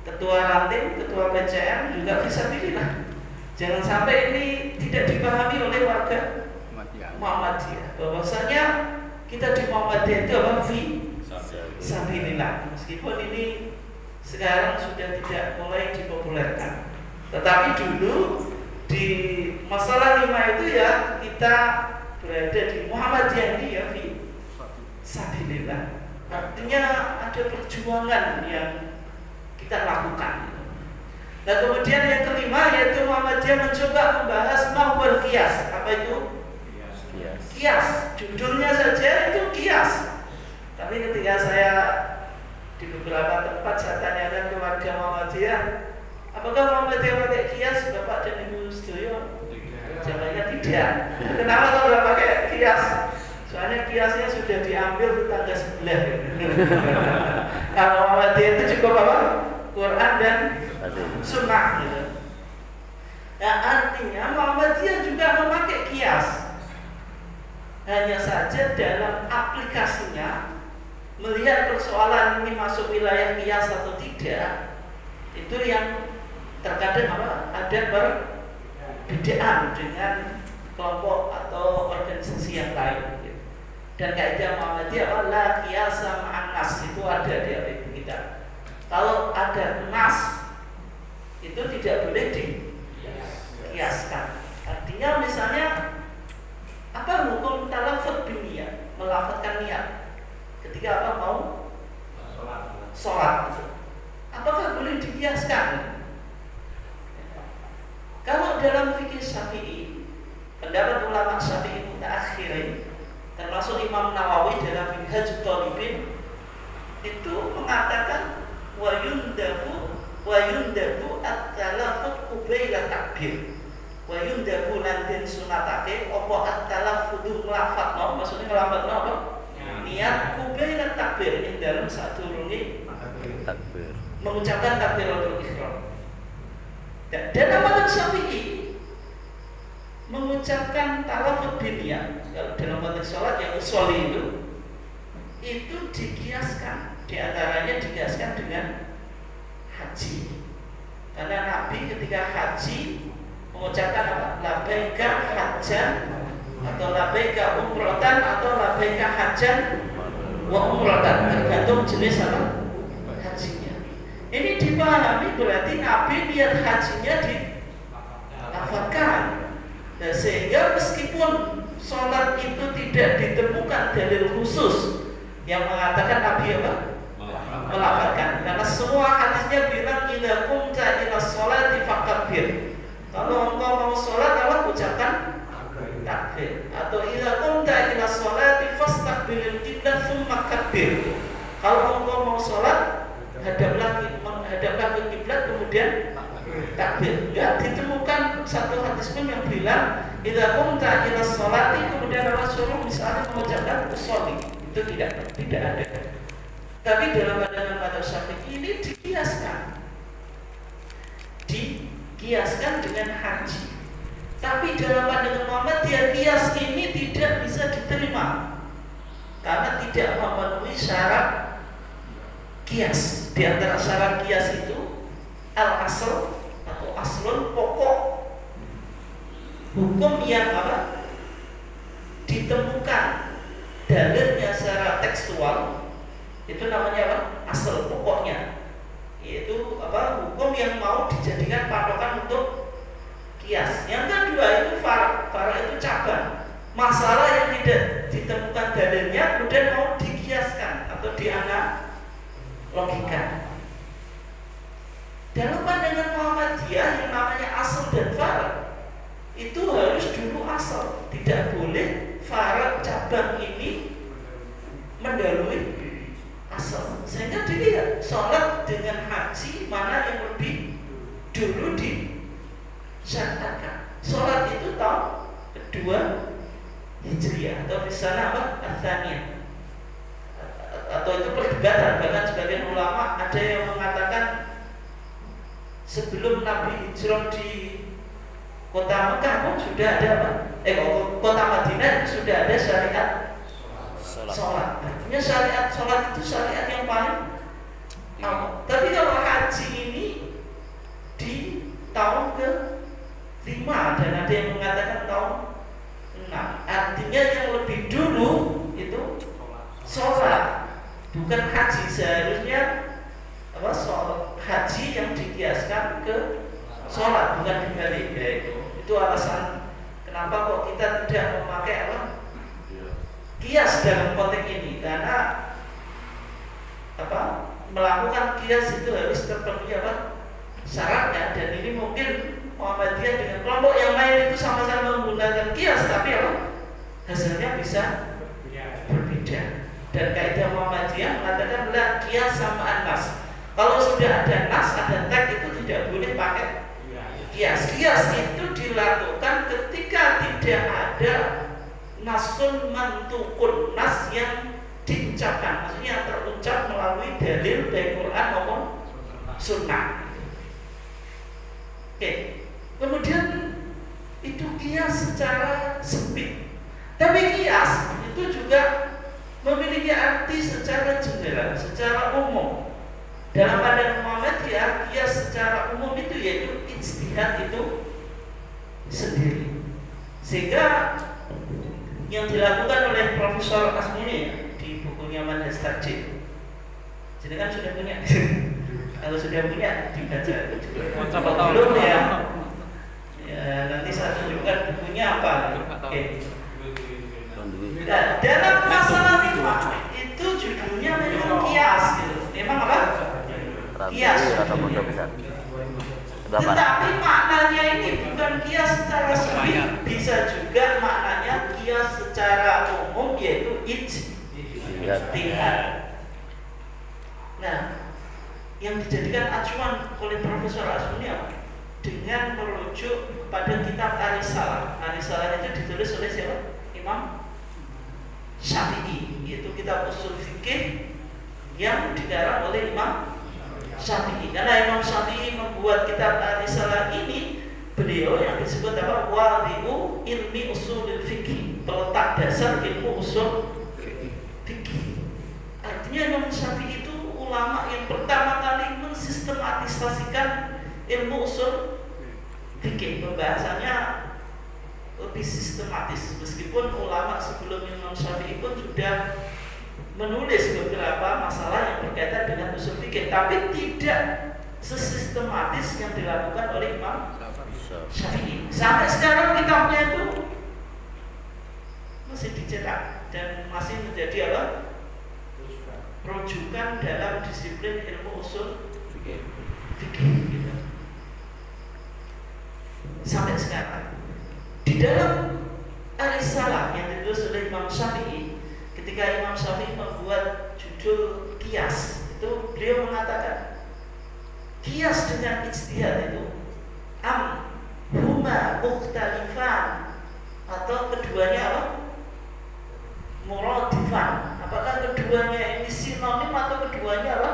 ketua ranting, ketua PCM juga fisabilillah. Jangan sampai ini tidak dipahami oleh warga Muhammadiyah bahwasanya kita di Muhammadiyah itu apa? Fisabilillah. Meskipun ini sekarang sudah tidak mulai dipopulerkan dipopulerkan. Tetapi dulu di masalah 5 itu ya kita berada di Muhammadiyah ini ya fi sabilillah. Artinya ada perjuangan yang kita lakukan. Nah kemudian yang kelima yaitu Muhammadiyah mencoba membahas mahwal qiyas. Apa itu? Qiyas. Judulnya saja itu qiyas. Tapi ketika saya di beberapa tempat saya tanyakan ke warga Muhammadiyah, apakah Muhammadiyah pakai qiyas? Bapak dan Ibu setuju? Jawabannya tidak. Kenapa kalau nggak pakai qiyas? Soalnya kiasnya sudah diambil tetangga sebelah. Kalau Muhammadiyah itu cukup apa? Quran dan Sunnah gitu. Nah artinya Muhammadiyah juga memakai kias. Hanya saja dalam aplikasinya melihat persoalan ini masuk wilayah kias atau tidak, itu yang terkadang apa? Ada perbedaan dengan kelompok atau organisasi yang lain. Dan kaidah Muhammadiyah la qiyasa ma'an nas itu ada di aplikasi kita. Kalau ada nas itu tidak boleh dikiaskan. Artinya misalnya apa hukum talaffuz bin niyat, melafazkan niat ketika apa mau sholat itu, apakah boleh dikiaskan? Kalau dalam fikih Syafi'i, pendapat ulama Syafi'i mutaakhirin termasuk Imam Nawawi dalam Minhajut Thalibin itu mengatakan wa yundabu at-talaffuz qubaila takbir. Wa yundabu lan den sunatake apa at-talaffuz nglafadzno, maksudnya nglafadzno apa? Niat qubaila takbir ing dalam sadurunge takbir. Mengucapkan takbiratul ihram. Dan dalam Syafi'i mengucapkan talaffuz biniyah dalam konteks sholat yang usholi itu dikiaskan, diantaranya dikiaskan dengan haji. Karena Nabi ketika haji mengucapkan apa? Labaika hajjan atau labaika umratan atau labaika hajjan wa umratan, tergantung jenis apa? Hajinya. Ini dipahami berarti Nabi niat hajinya dilafadzkan. Nah, sehingga meskipun sholat itu tidak ditemukan dalil khusus yang mengatakan Nabi apa? Melafadzkan. Karena semua hadisnya bilang idza qumta ila sholati fakabbir. Kalau engkau mau sholat, Allah ucapkan takbir. Atau idza qumta ila sholati fastaqbilil qiblat tsumma kabbir. Kalau engkau mau sholat, hadaplah ke kiblat kemudian takbir. Tidak ditemukan satu hadis pun yang bilang idza qumta ila sholati kemudian Rasulullah misalnya mengucapkan usolli. Itu tidak ada. Tapi dalam pandangan mazhab Syafi'i ini dikiaskan dengan haji. Tapi dalam pandangan Muhammadiyah kias ini tidak bisa diterima karena tidak memenuhi syarat kias. Di antara syarat kias itu al-asl atau aslun, pokok hukum yang apa? Ditemukan dalilnya secara tekstual, itu namanya apa? Asal, pokoknya. Yaitu apa? Hukum yang mau dijadikan patokan untuk kias. Yang kedua itu far'a itu cabang. Masalah yang tidak ditemukan dalilnya kemudian mau dikiaskan atau dianalogikan. Dalam pandangan Muhammadiyah yang namanya asal dan far'a itu harus dulu asal, tidak boleh far'a cabang ini mendahului asal. Sehingga dilihat sholat dengan haji mana yang lebih dulu disyariatkan. Sholat itu tahun kedua Hijriah atau misalnya apa? Atsaniyah. Atau itu perdebatan, bahkan sebagian ulama ada yang mengatakan sebelum Nabi hijrah di kota Mekah pun sudah ada apa? Kota Madinah itu sudah ada syariat sholat. Artinya syariat sholat itu syariat yang paling awal. Tapi kalau haji ini di tahun ke-5 dan ada yang mengatakan tahun 6. Artinya yang lebih dulu itu sholat, bukan haji. Seharusnya apa? Sholat haji yang di dikiaskan ke sholat, bukan dibalik. Ya, itu alasan kenapa kok kita tidak memakai apa? Kias dalam konteks ini, karena apa? Melakukan kias itu harus terpenuhi apa? Syaratnya, dan ini mungkin Muhammadiyah dengan kelompok yang lain itu sama-sama menggunakan kias, tapi apa? Hasilnya bisa berbeda. Dan kaidah Muhammadiyah mengatakan la kias sama nas. Kalau sudah ada nas, ada teks itu tidak boleh pakai kias. Kias itu dilakukan ketika tidak ada nasun mantukun, nas yang diucapkan, maksudnya yang terucap melalui dalil dari Quran maupun Sunnah. Oke. Kemudian itu kias secara sempit. Tapi kias itu juga memiliki arti secara general, secara umum. Dalam pandangan Muhammadiyah, kias secara umum itu yaitu ijtihad itu sendiri. Sehingga yang dilakukan oleh Profesor Asmuni di bukunya Manhaj Tarjih, jadi kan sudah punya. Kalau sudah punya dibaca. Belum ya? Ya, nanti saya tunjukkan bukunya apa. Oke. Nah, dalam masalah nikmat itu judulnya memang kias gitu. Memang apa? Kias. Tetapi maknanya ini bukan kias secara sempit, bisa juga maknanya kias secara umum, yaitu ijtihad. Nah, yang dijadikan acuan oleh Profesor Asmuni apa? Dengan merujuk pada kitab Ar-Risalah. Ar-Risalah itu ditulis oleh siapa? Imam Syafi'i, yaitu kitab usul fikih yang dikarang oleh Imam Syafi'i. Karena Imam Syafi'i membuat kitab Ar-Risalah ini, beliau yang disebut apa? Wadi'u ilmi usulil fikih, peletak dasar ilmu usul fikih. Artinya Imam Syafi'i itu ulama yang pertama kali mensistematisasikan ilmu usul fikih. Pembahasannya lebih sistematis, meskipun ulama sebelum Imam Syafi'i pun sudah menulis beberapa masalah yang berkaitan dengan usul fikih, tapi tidak sesistematis yang dilakukan oleh Imam Syafi'i. Sampai sekarang kitabnya itu masih dicetak dan masih menjadi apa? Rujukan dalam disiplin ilmu usul fikih gitu. Sampai sekarang di dalam Ar-Risalah yang ditulis oleh Imam Syafi'i, ketika Imam Syafi'i membuat judul kias, itu beliau mengatakan kias dengan ijtihad itu huma mukhtalifan, atau keduanya apa? Muradifan. Apakah keduanya ini sinonim atau keduanya apa?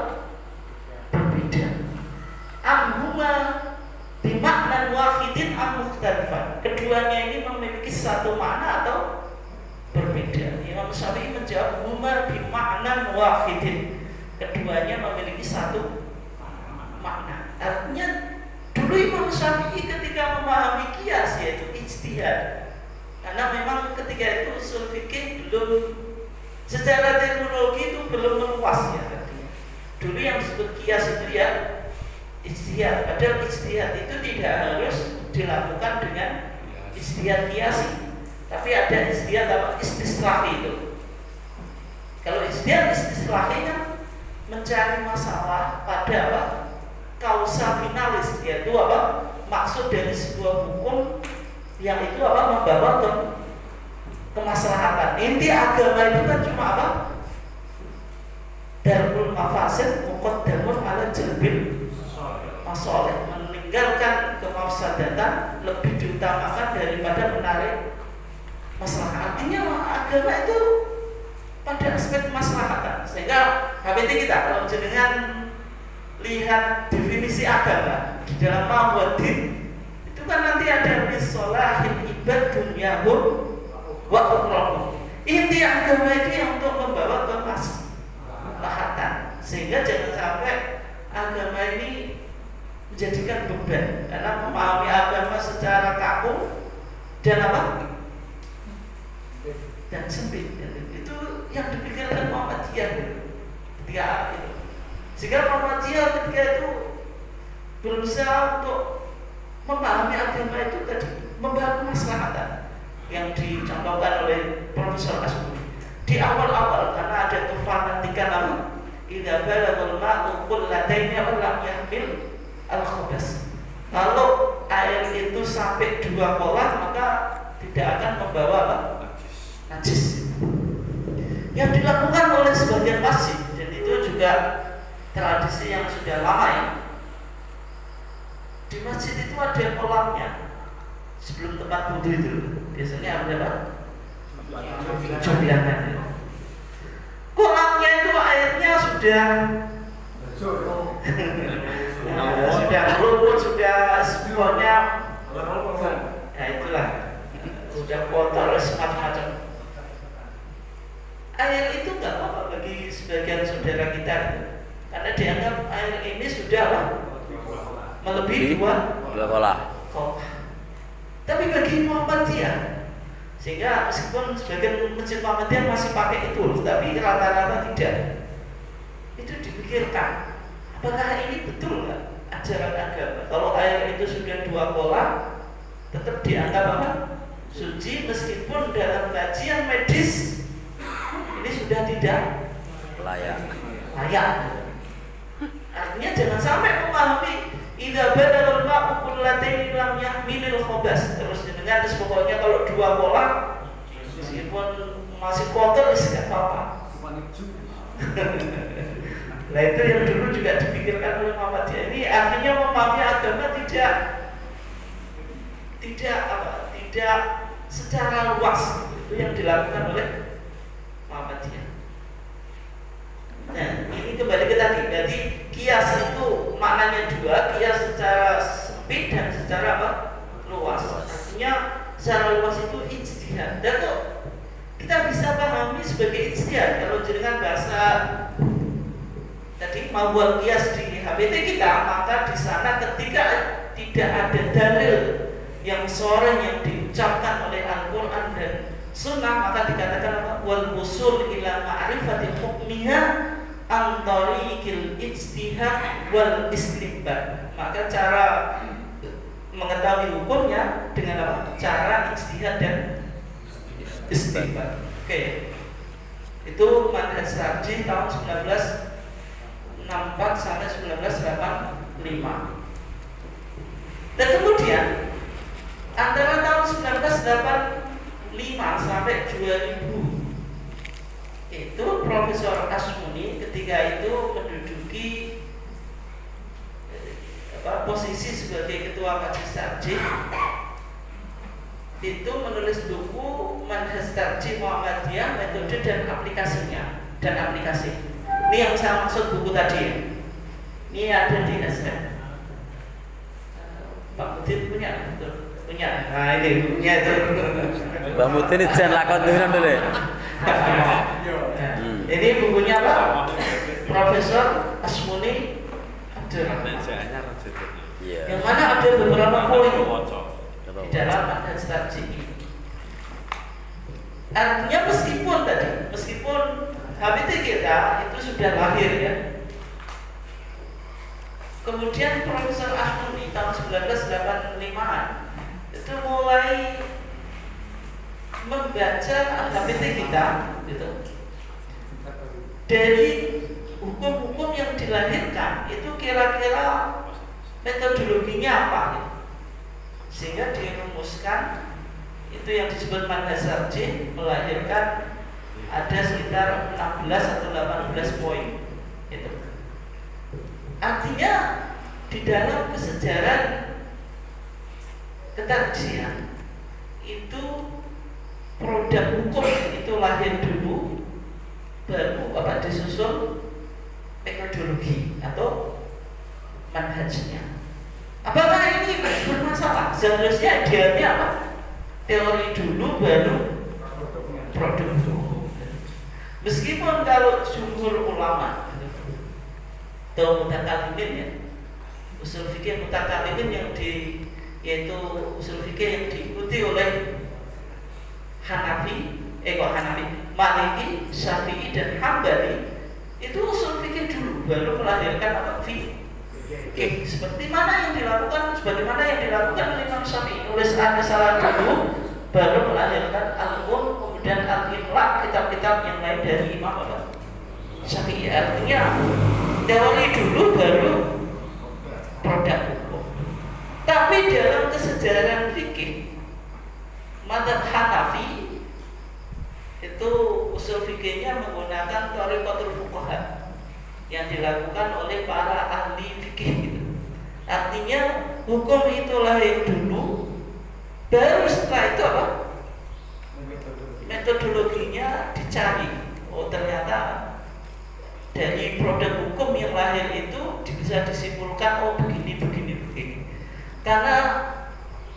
Berbeda. Huma bimaknan wahidin mukhtalifan. Keduanya ini memiliki satu makna atau berbeda. Imam Syafi'i menjawab huma bimaknan wahidin. Keduanya memiliki satu makna. Artinya dulu Imam Syafi'i ketika memahami kias, yaitu ijtihad, karena memang ketika itu usul fikih belum secara teknologi itu belum meluas ya. Dulu yang disebut kias itu ya ijtihad. Padahal ijtihad itu tidak harus dilakukan dengan ijtihad kiasi, tapi ada ijtihad apa? Istislahi itu. Kalau ijtihad istislahi kan mencari masalah pada apa? Kausa finalis, yaitu apa? Maksud dari sebuah hukum yang itu apa? Membawa kemaslahatan. Inti agama itu kan cuma apa? Darul mafasid muqaddamun ala jalbil masoleh, meninggalkan kemafsadatan lebih diutamakan daripada menarik maslahat. Artinya agama itu pada aspek kemaslahatan. Sehingga HPT kita kalau jenengan lihat definisi agama di dalam Muhammadiyah itu kan nanti ada bisolahil ibad dunyahum wa ukhrohum. Inti agama itu yang untuk membawa kemaslahatan, sehingga jangan sampai agama ini menjadikan beban, karena memahami agama secara kaku dan apa? Dan sempit. Itu yang dipikirkan Muhammadiyah ketika itu. Sehingga Muhammadiyah ketika itu berusaha untuk memahami agama itu tadi, membangun kemaslahatan yang dicontohkan oleh Profesor Asmuni di awal-awal, karena ada kefanatikan apa? Idza balaghal ma'u qullataini wa lam yahmil al-khabas. Kalau air itu sampai 2 kolah maka tidak akan membawa apa? Najis. Yang dilakukan oleh sebagian masjid, dan itu juga tradisi yang sudah lama ya. Di masjid itu ada kolamnya sebelum tempat wudhu itu. Biasanya ada apa? Jombilangan. Kolamnya itu airnya sudah sudah kerumun, sudah semuanya, ya itulah, sudah kotor semacam-macam. Air itu nggak apa-apa bagi sebagian saudara kita, karena dianggap air ini sudah apa? Melebihi 2 kolah. Tapi bagi Muhammadiyah, sehingga meskipun sebagian masjid Muhammadiyah masih pakai itu, tapi rata-rata tidak. Itu dipikirkan, apakah ini betul nggak ajaran agama? Kalau air itu sudah 2 kolah, tetap dianggap apa? Suci, meskipun dalam kajian medis ini sudah tidak layak. Artinya jangan sampai memahami idza balaghal ma'u qullataini lam yahmilil khabas. Terus dengan pokoknya kalau 2 kolah meskipun masih kotor tidak apa-apa. Nah itu yang dulu juga dipikirkan oleh Muhammadiyah. Ini artinya memahami agama tidak secara luas. Itu yang dilakukan oleh Muhammadiyah. Nah ini kembali ke tadi. Jadi kias itu maknanya 2, kias secara sempit dan secara apa? Luas. Artinya secara luas itu ijtihad. Dan kok kita bisa pahami sebagai ijtihad kalau dengan bahasa tadi mau buat kias di HBT kita, maka di sana ketika tidak ada dalil yang sore yang diucapkan oleh Al-Quran dan Sunnah, maka dikatakan apa? Wal usul ila ma'rifati hukmiha an tariqil ijtihad wal istinbat. Maka cara mengetahui hukumnya dengan apa? Cara ijtihad dan istinbat. Oke. Itu manhaj Sarji tahun 1964 sampai 1985. Dan kemudian antara tahun 1985 sampai 2000 itu Profesor Asmuni ketika itu menduduki posisi sebagai ketua Majelis Tarjih, itu menulis buku Manhaj Tarjih Muhammadiyah, metode dan aplikasinya dan aplikasi. Ini yang saya maksud buku tadi. Ini ada di SN. Pak Mutin punya. Nah ini bukunya itu. Pak Mutin itu jangan lakon dulu. Ini bukunya Pak Profesor Asmuni yang mana ada beberapa poin di dalam Manhaj Tarjih ini. Artinya meskipun HBT kita itu sudah lahir ya. Kemudian Profesor Asmuni tahun 1985 itu mulai membaca HBT kita gitu. Dari hukum-hukum yang dilahirkan itu kira-kira metodologinya apa gitu. Sehingga dirumuskan itu yang disebut Manhaj Tarjih, melahirkan ada sekitar 16 atau 18 poin itu. Artinya di dalam kesejarah ketarjihan itu produk hukum itu lahir dulu, baru disusul metodologi atau manhajnya. Apakah ini bermasalah? Seharusnya diamnya apa? Teori dulu baru produk hukum. Meskipun kalau jumhur ulama atau mutakalimin ya, usul fikih mutakalimin yang yaitu usul fikih yang diikuti oleh Maliki, Syafi'i dan Hambali, itu usul fikih dulu baru melahirkan apa? sebagaimana yang dilakukan oleh Imam Syafi'i, nulis Ar-Risalah dulu, baru melahirkan Al-Um, kemudian Al-Imla, kitab-kitab yang lain dari Imam Syafi'i. Artinya teori dulu baru produk hukum. Tapi dalam kesejarahan fikih mazhab Hanafi itu usul fikihnya menggunakan thariqatul fuqaha yang dilakukan oleh para ahli fikih gitu. Artinya hukum itu lahir dulu, baru setelah itu apa? Metodologinya dicari. Oh ternyata dari produk hukum yang lahir itu bisa disimpulkan oh begini. Karena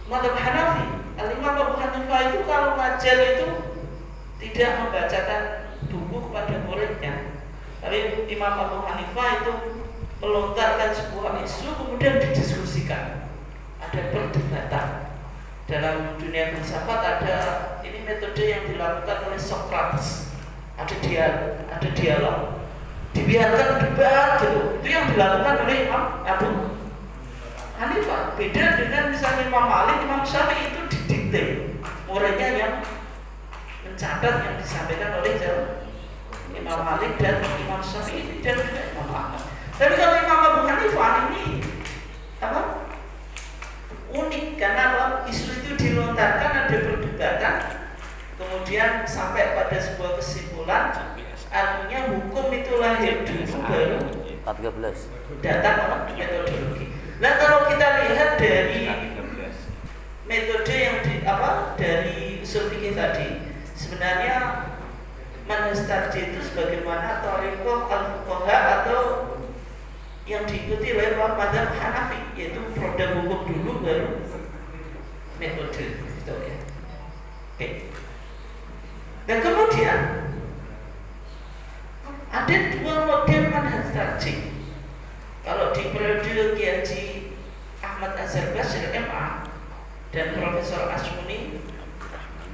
mazhab Hanafi, Al-Imam Abu Hanifah itu kalau ngajar itu tidak membacakan buku kepada muridnya. Tapi Imam Abu Hanifah itu melontarkan sebuah isu kemudian didiskusikan. Ada perdebatan. Dalam dunia filsafat ada ini metode yang dilakukan oleh Socrates. Ada dialog. Dibiarkan debat gitu. Itu yang dilakukan oleh Imam Abu Hanifah. Beda dengan misalnya Imam Malik, Imam Syafi'i itu didikte. Muridnya yang mencatat yang disampaikan oleh Imam Malik dan Imam Syafi'i dan Imam Ahmad. Tapi kalau Imam Abu Hanifah ini apa? Unik karena isu itu dilontarkan, ada perdebatan, kemudian sampai pada sebuah kesimpulan. Artinya hukum itu lahir dulu baru 14 datang apa? Metodologi. Nah kalau kita lihat dari metode yang dari usul fikih tadi, sebenarnya manhaj tarjih itu sebagaimana thariqah al-fuqaha atau yang diikuti oleh mazhab Hanafi, yaitu produk hukum dulu baru metode gitu ya. Oke. Dan kemudian ada dua model manhaj tarjih. Kalau di periode Kiai Ahmad Azhar Bashir MA dan Profesor Asmuni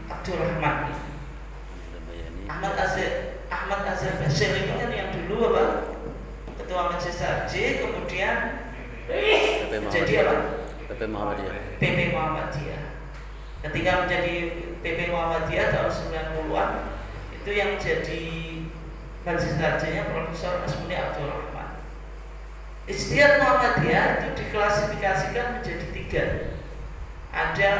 Abdurrahman, Ahmad Azhar Bashir ini kan yang dulu apa? Ketua Majelis Tarjih, kemudian jadi apa? PP Muhammadiyah. Ketika menjadi PP Muhammadiyah tahun 90-an, itu yang jadi Majelis Tarjihnya Profesor Asmuni Abdurrahman. Ijtihad Muhammadiyah itu diklasifikasikan menjadi 3. Ada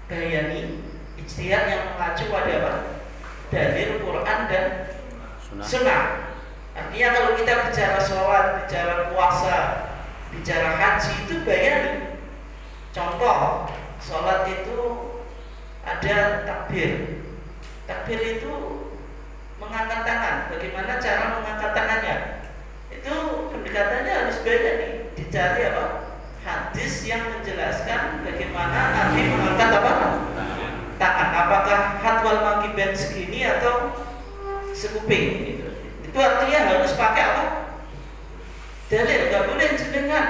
bayani, ijtihad yang mengacu pada apa? Dalil Quran dan Sunnah. Artinya kalau kita bicara sholat, bicara puasa, bicara haji itu bayani. Contoh, sholat itu ada takbir. Takbir itu mengangkat tangan. Bagaimana cara mengangkat tangannya? Itu pendekatannya harus bayani. Dicari apa? Hadis yang menjelaskan bagaimana Nabi mengangkat apa? Tangan. Apakah hatwal makiben segini atau sekuping? Gitu. Itu artinya harus pakai apa? Dalil. Gak boleh jenengan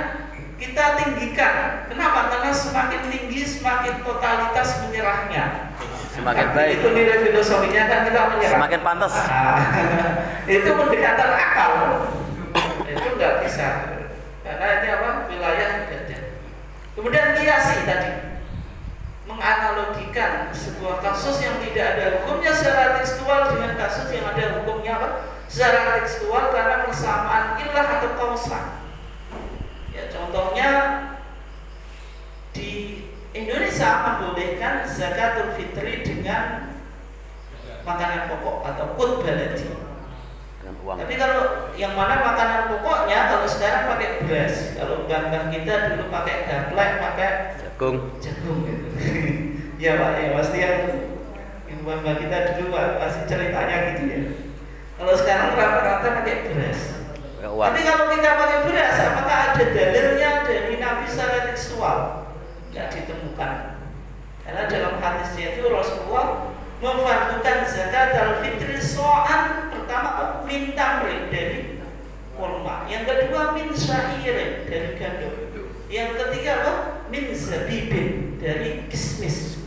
kita tinggikan. Kenapa? Karena semakin tinggi semakin totalitas menyerahnya. Semakin baik. Itu nilai filosofinya kan kita menyerah. Semakin pantas. Itu pendekatan akal. Itu nggak bisa. Karena ini apa? Wilayah saja. Kemudian kiasi tadi menganalogikan sebuah kasus yang tidak ada hukumnya secara tekstual dengan kasus yang ada hukumnya apa? Secara tekstual karena persamaan ilah atau kausa. Ya contohnya di Indonesia membolehkan zakatul fitri dengan makanan pokok atau qut baladi. Tapi kalau yang mana makanan pokoknya kalau sekarang pakai beras, kalau mbah kita dulu pakai gaplek, pakai jagung gitu. Ya Pak, ya pasti yang mbah kita dulu pasti ceritanya gitu ya. Kalau sekarang rata-rata pakai beras. Tapi kalau kita pakai beras, apakah ada dalilnya dari Nabi secara tekstual? Tidak ditemukan. Karena dalam hadisnya itu Rasulullah memfardukan zakat al-fitri so'an pertama min tamrin dari kurma, yang kedua min syairin dari gandum, yang ketiga apa? Min zabibin dari kismis.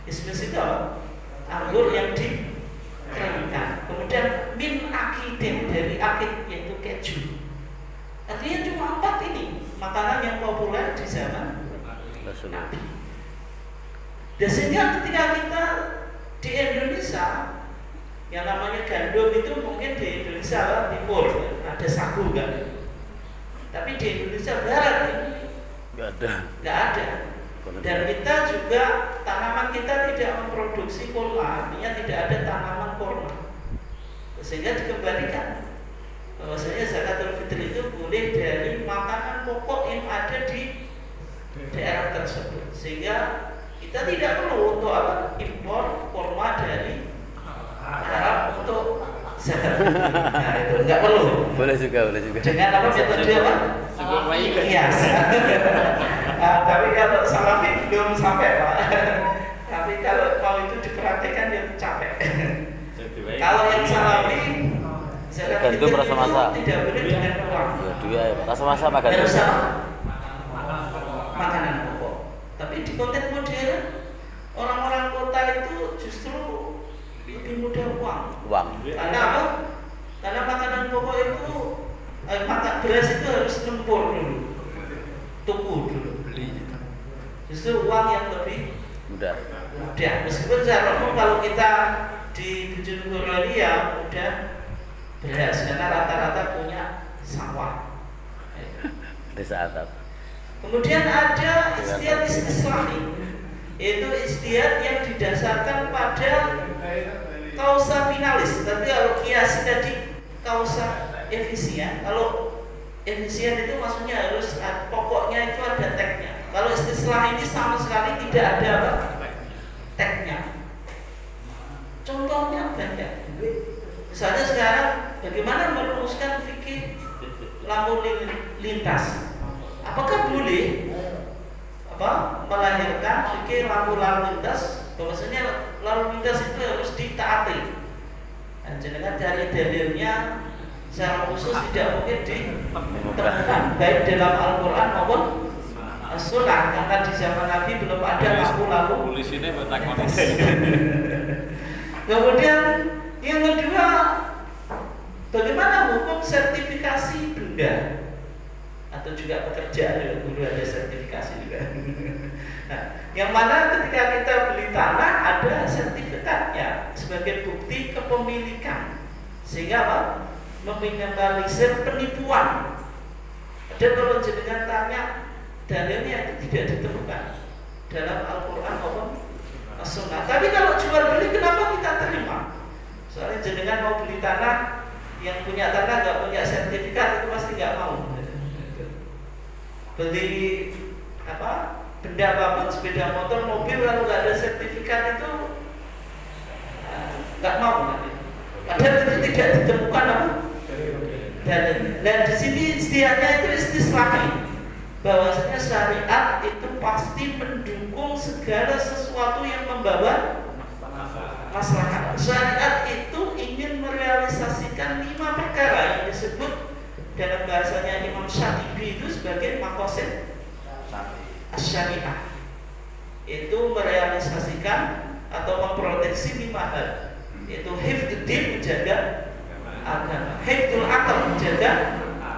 Kismis itu apa? Anggur yang dikeringkan. Kemudian min akidin dari akid yaitu keju. Artinya cuma 4 ini zaman Rasulullah. Dan sehingga ketika kita di Indonesia, yang namanya gandum itu mungkin di Indonesia timur ada sagu kan, tapi di Indonesia barat ini nggak ada. Dan kita juga tanaman kita tidak memproduksi kurma, artinya tidak ada tanaman kurma, sehingga dikembalikan bahwasanya zakatul fitri itu boleh dari makanan pokok yang ada di daerah tersebut, sehingga kita tidak perlu untuk impor kurma dari Arab untuk zakat. Nah, itu nggak perlu. Boleh juga. Dengan apa metode apa? Kias. Tapi kalau salafi belum sampai Pak. Tapi kalau mau itu diperhatikan dia capek. Kalau yang salafi zakat itu tidak boleh dengan uang. Dua ya, Pak. Rasa masa makan. Harus makanan pokok. Tapi di konteks modern orang-orang kota itu justru lebih mudah uang. Karena apa? Karena makanan pokok itu makan beras itu harus nempur dulu, tuku dulu. Justru uang yang lebih mudah. Meskipun secara umum kalau kita di Bojonegoro ya udah beras karena rata-rata punya sawah. Desa atap. Kemudian ada istiad istislahi, yaitu istiad yang didasarkan pada kausa finalis. Tapi kalau kias tadi kausa efisien. Kalau efisien itu maksudnya harus pokoknya itu ada tagnya. Kalau istislah ini sama sekali tidak ada apa? Tagnya. Contohnya banyak. Misalnya sekarang bagaimana merumuskan fikih lampu lintas? Apakah boleh melahirkan fikih lampu lalu lintas? Bahwasanya lalu lintas itu harus ditaati. Dan jangan cari dalilnya secara khusus tidak mungkin ditemukan baik dalam Al-Quran maupun As-Sunnah, karena di zaman Nabi belum ada lampu lalu. Kemudian yang kedua, bagaimana hukum sertifikasi benda atau juga pekerjaan? Guru ada sertifikasi juga. Nah, yang mana ketika kita beli tanah ada sertifikatnya sebagai bukti kepemilikan, sehingga apa? Meminimalisir penipuan. Ada kalau jenengan tanya dalilnya itu tidak ditemukan dalam Al-Quran maupun As-Sunnah. Tapi kalau jual beli kenapa kita terima? Soalnya jenengan mau beli tanah, yang punya tanah nggak punya sertifikat itu pasti nggak mau. Beli benda apapun, sepeda motor, mobil kalau nggak ada sertifikat itu nggak mau. Padahal itu tidak ditemukan apa? Dan di sini istiadatnya itu istislahi, bahwasanya syariat itu pasti mendukung segala sesuatu yang membawa maslahat. Syariat itu ingin merealisasikan 5 perkara yang disebut dalam bahasanya Imam Syatibi itu sebagai maqasid asy-syariah. Itu merealisasikan atau memproteksi 5 hal, yaitu hifdzuddin, menjaga agama, hifdzul aql, menjaga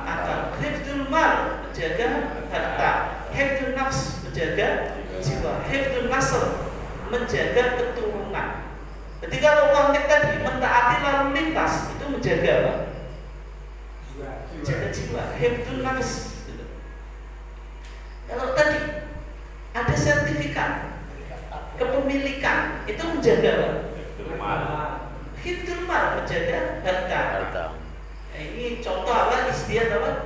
akal, hifdzul mal, menjaga harta, hifdzul nafs, menjaga jiwa, hifdzul nasl, menjaga keturunan. Jadi kalau konteks tadi mentaati lalu lintas itu menjaga apa? Menjaga jiwa, hifdzul nafs. Kalau tadi ada sertifikat kepemilikan itu menjaga apa? Hifdzul mal, menjaga harta. Nah, ini contoh apa?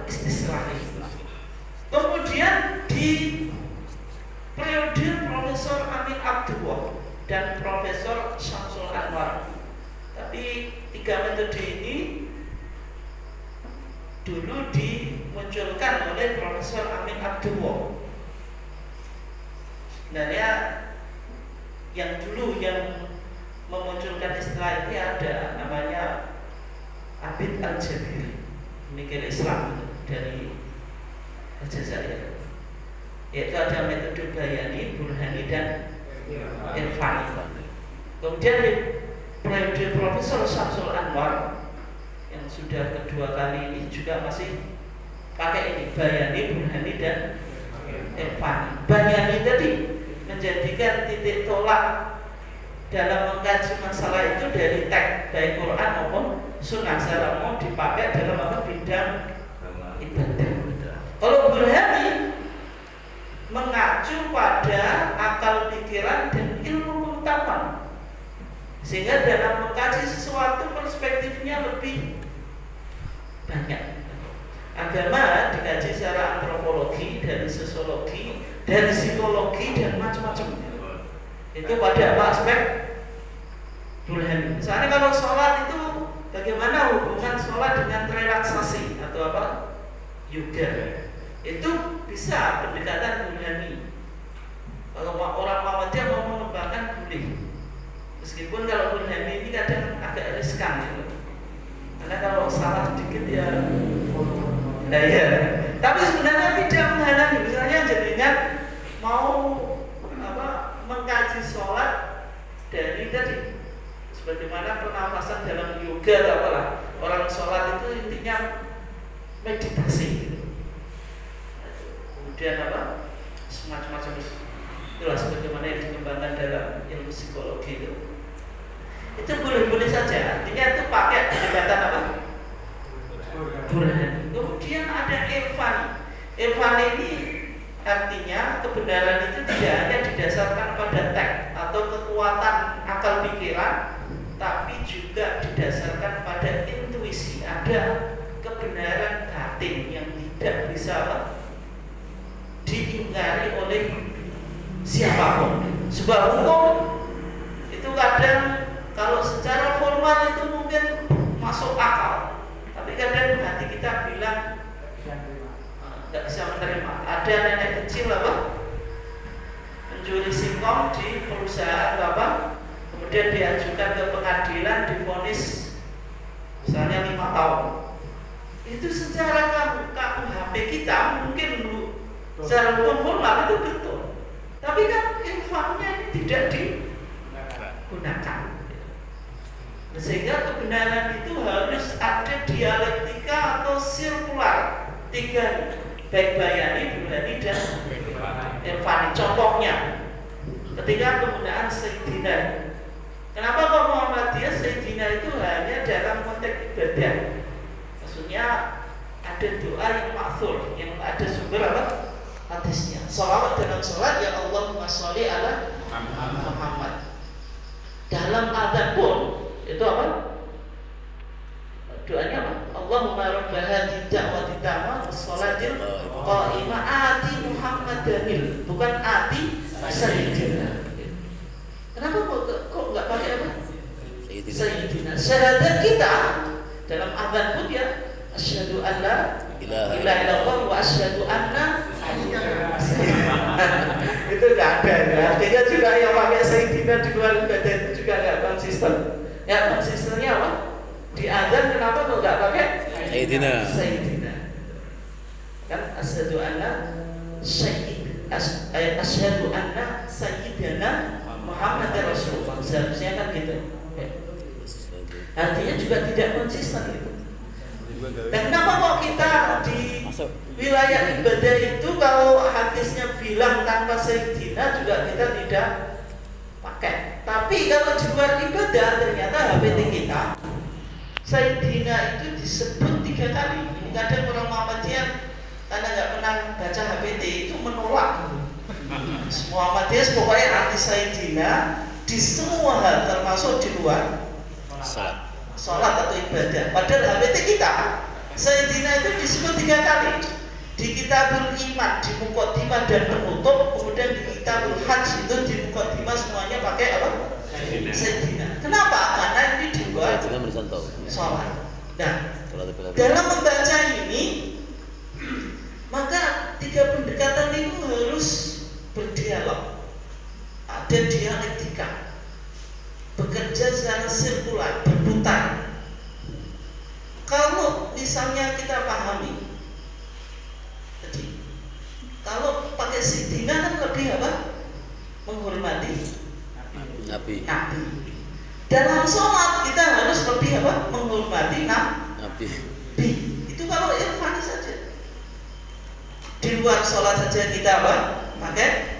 Istislahi. Kemudian di periode Profesor Amin Abdullah dan Profesor Syamsul Anwar. Tapi 3 metode ini dulu dimunculkan oleh Profesor Amin Abdullah. Sebenarnya yang dulu yang memunculkan istilah ini ada namanya Abid Al-Jabiri, pemikir Islam dari Aljazair. Yaitu ada metode Bayani, Burhani dan Irfani. Kemudian di periode Profesor Syamsul Anwar yang sudah kedua kali ini juga masih pakai ini Bayani, Burhani dan Irfani. Bayani tadi menjadikan titik tolak dalam mengkaji masalah itu dari teks baik Quran maupun Sunnah secara umum dipakai dalam apa bidang ibadah. Kalau Burhani mengacu pada akal pikiran dan ilmu pengetahuan, sehingga dalam mengkaji sesuatu perspektifnya lebih banyak. Agama dikaji secara antropologi, dari sosiologi, dari psikologi dan macam-macam. Itu pada apa aspek Burhani. Misalnya kalau sholat itu bagaimana hubungan sholat dengan relaksasi atau apa yoga, itu bisa pendekatan Burhani. Kalau orang Muhammadiyah mau mengembangkan boleh, meskipun kalau Burhani ini kadang agak riskan gitu. Karena kalau salah sedikit ya ya. Tapi sebenarnya tidak menghalangi. Misalnya jenengan mau apa mengkaji sholat dari tadi, sebagaimana pernafasan dalam yoga atau apalah. Orang sholat itu intinya meditasi. Kemudian apa? Semacam-macam itulah sebagaimana yang dikembangkan dalam ilmu psikologi itu. Itu boleh-boleh saja. Artinya itu pakai pendekatan apa? Burhani. Kemudian ada Irfan. Irfan ini artinya kebenaran itu tidak hanya didasarkan pada teks atau kekuatan akal pikiran, tapi juga didasarkan pada intuisi. Ada kebenaran batin yang tidak bisa diingkari oleh siapapun. Sebuah hukum itu kadang kalau secara formal itu mungkin masuk akal, tapi kadang hati kita bilang nggak bisa menerima. Ada nenek kecil apa mencuri singkong di perusahaan apa, kemudian diajukan ke pengadilan, divonis misalnya 5 tahun. Itu secara KUHP kita mungkin secara hukum formal itu betul, tapi kan infonya ini tidak digunakan. Sehingga kebenaran itu harus ada dialektika atau sirkular, 3 baik bayani, burhani dan irfani. Contohnya ketika penggunaan Sayyidina. Kenapa kok Muhammadiyah Sayyidina itu hanya dalam konteks ibadah? Maksudnya ada doa yang maksur, yang ada sumber apa? Hadisnya. Sholawat dalam sholat ya Allahumma sholli ala Muhammad. Dalam adzan pun itu apa? Doanya apa? Allahumma rabb hadhihi da'wati tammah was-sholatil qa'imah ati Muhammadanil, bukan ati Sayyidina. Kenapa kok enggak pakai apa? Sayyidina. Syahadat kita dalam adzan pun ya asyhadu an la ilaha illallah wa asyhadu anna itu enggak ada ya. Artinya juga yang pakai Sayyidina di luar ibadah itu juga enggak konsisten. Ya konsistennya apa? Di adzan kenapa kok enggak pakai Sayyidina? Sayyidina. Kan asyhadu anna asyhadu anna sayyidina Muhammad Rasulullah. Seharusnya kan gitu. Artinya juga tidak konsisten gitu. Dan kenapa kok kita di wilayah ibadah itu kalau hadisnya bilang tanpa Sayyidina juga kita tidak pakai. Tapi kalau di luar ibadah ternyata HPT kita Sayyidina itu disebut 3 kali. Kadang orang Muhammadiyah karena nggak pernah baca HPT itu menolak. Muhammadiyah pokoknya anti Sayyidina di semua hal, termasuk di luar sholat atau ibadah. Padahal HPT kita Sayyidina itu disebut 3 kali. Di Kitabul Iman, di Muqaddimah dan penutup, kemudian di Kitabul Hajj itu di Muqaddimah semuanya pakai apa? Sayyidina. Kenapa? Karena ini di luar sholat. Nah, dalam membaca ini maka 3 pendekatan itu harus berdialog, ada dialektika, bekerja secara sirkular, berputar. Kalau misalnya kita pahami, jadi kalau pakai Sayyidina kan lebih apa? Menghormati Nabi. Dalam sholat kita harus lebih apa? Menghormati Nabi. Itu kalau irfani saja. Di di luar sholat saja kita apa? Pakai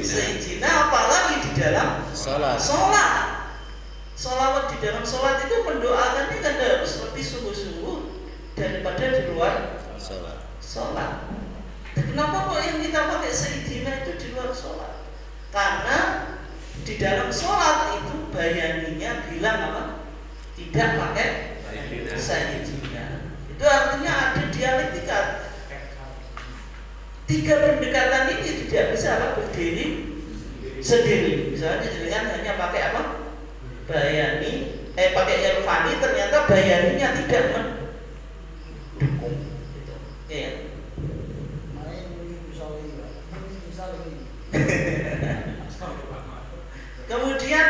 seizina, apalagi di dalam sholat. Sholawat di dalam sholat itu mendoakannya kan harus lebih sungguh-sungguh daripada di luar sholat. Kenapa kok yang kita pakai seizina itu di luar sholat? Karena di dalam sholat itu bayaninya bilang apa? Tidak pakai seizina. Itu artinya ada dialektika. 3 pendekatan ini tidak bisa apa berdiri sendiri. Misalnya dengan hanya pakai apa? Bayani, pakai irfani, ternyata bayaninya tidak mendukung. Gitu. Ya. Kemudian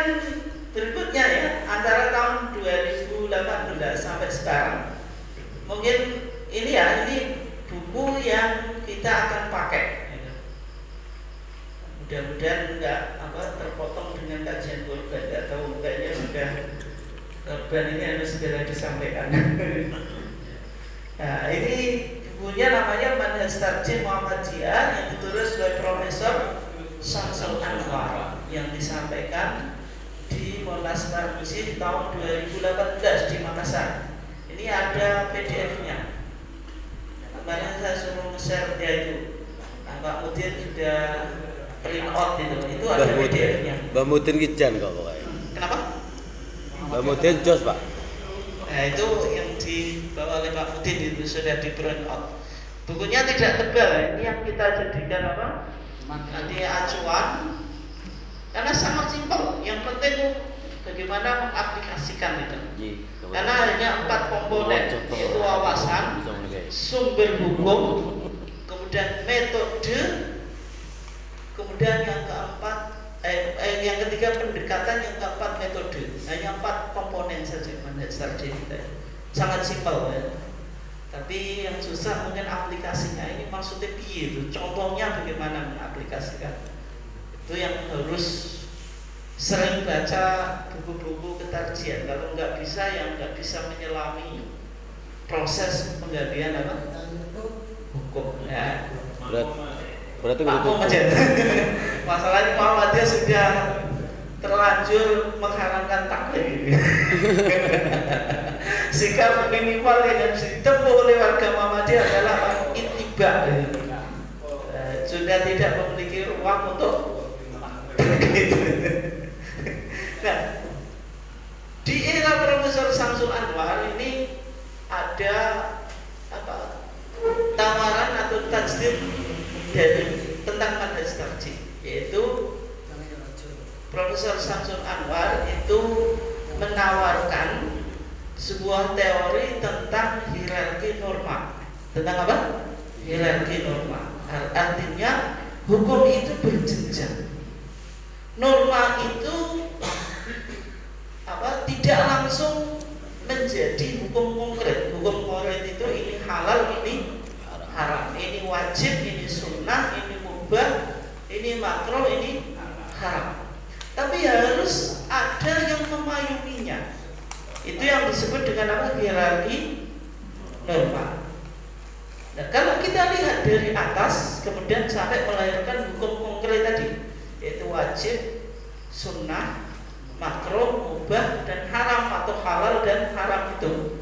berikutnya ya, antara tahun 2018 sampai sekarang, mungkin ini ya, ini buku yang kita akan pakai. Mudah-mudahan enggak terpotong dengan kajian korban, enggak tahu kayaknya sudah korban ini harus segera disampaikan. Nah, ini bukunya namanya Manhaj Tarjih Muhammadiyah yang ditulis oleh Profesor Syamsul Anwar yang disampaikan di Monas Tarmizi di tahun 2018 di Makassar. Ini ada PDF-nya. Kemarin saya suruh nge-share dia itu. Pak Mudin sudah print out itu ada PDF-nya. Mbak Mudin kijan kok pokoknya. Kenapa? Mbak Mudin jos, Pak. Nah, itu yang dibawa oleh Pak Mudin itu sudah di print out. Bukunya tidak tebal, ini yang kita jadikan apa? Nanti acuan. Karena sangat simpel. Yang penting bagaimana mengaplikasikan itu. Karena hanya 4 komponen, yaitu wawasan, sumber hukum, kemudian metode, kemudian yang keempat, yang ketiga pendekatan, yang keempat metode. Hanya 4 komponen saja manhaj tarjih kita. Sangat simpel ya. Tapi yang susah mungkin aplikasinya. Ini maksudnya piye itu? Contohnya bagaimana mengaplikasikan? Itu yang harus sering baca buku-buku ketarjian. Kalau nggak bisa, yang nggak bisa menyelami proses penggabian apa? Hukum. Ya. Berarti gitu. Masalahnya Muhammadiyah sudah terlanjur mengharamkan taklid. Sikap minimal yang harus ditempuh oleh warga Muhammadiyah adalah ittiba. Sudah tidak memiliki ruang untuk nah, di era Profesor Syamsul Anwar ini ada apa? Tawaran atau tajdim dari tentang manhaj tarjih, yaitu Profesor Syamsul Anwar itu menawarkan sebuah teori tentang hierarki norma. Tentang apa? Hierarki norma. Artinya hukum itu berjenjang. Norma itu apa? Tidak langsung menjadi hukum konkret. Hukum konkret itu ini halal, ini haram, ini wajib, ini sunnah, ini mubah, ini makruh, ini haram. Tapi harus ada yang memayunginya. Itu yang disebut dengan apa? Hierarki norma. Nah, kalau kita lihat dari atas kemudian sampai melahirkan hukum konkret tadi, yaitu wajib, sunnah, makruh, mubah, dan haram atau halal dan haram itu,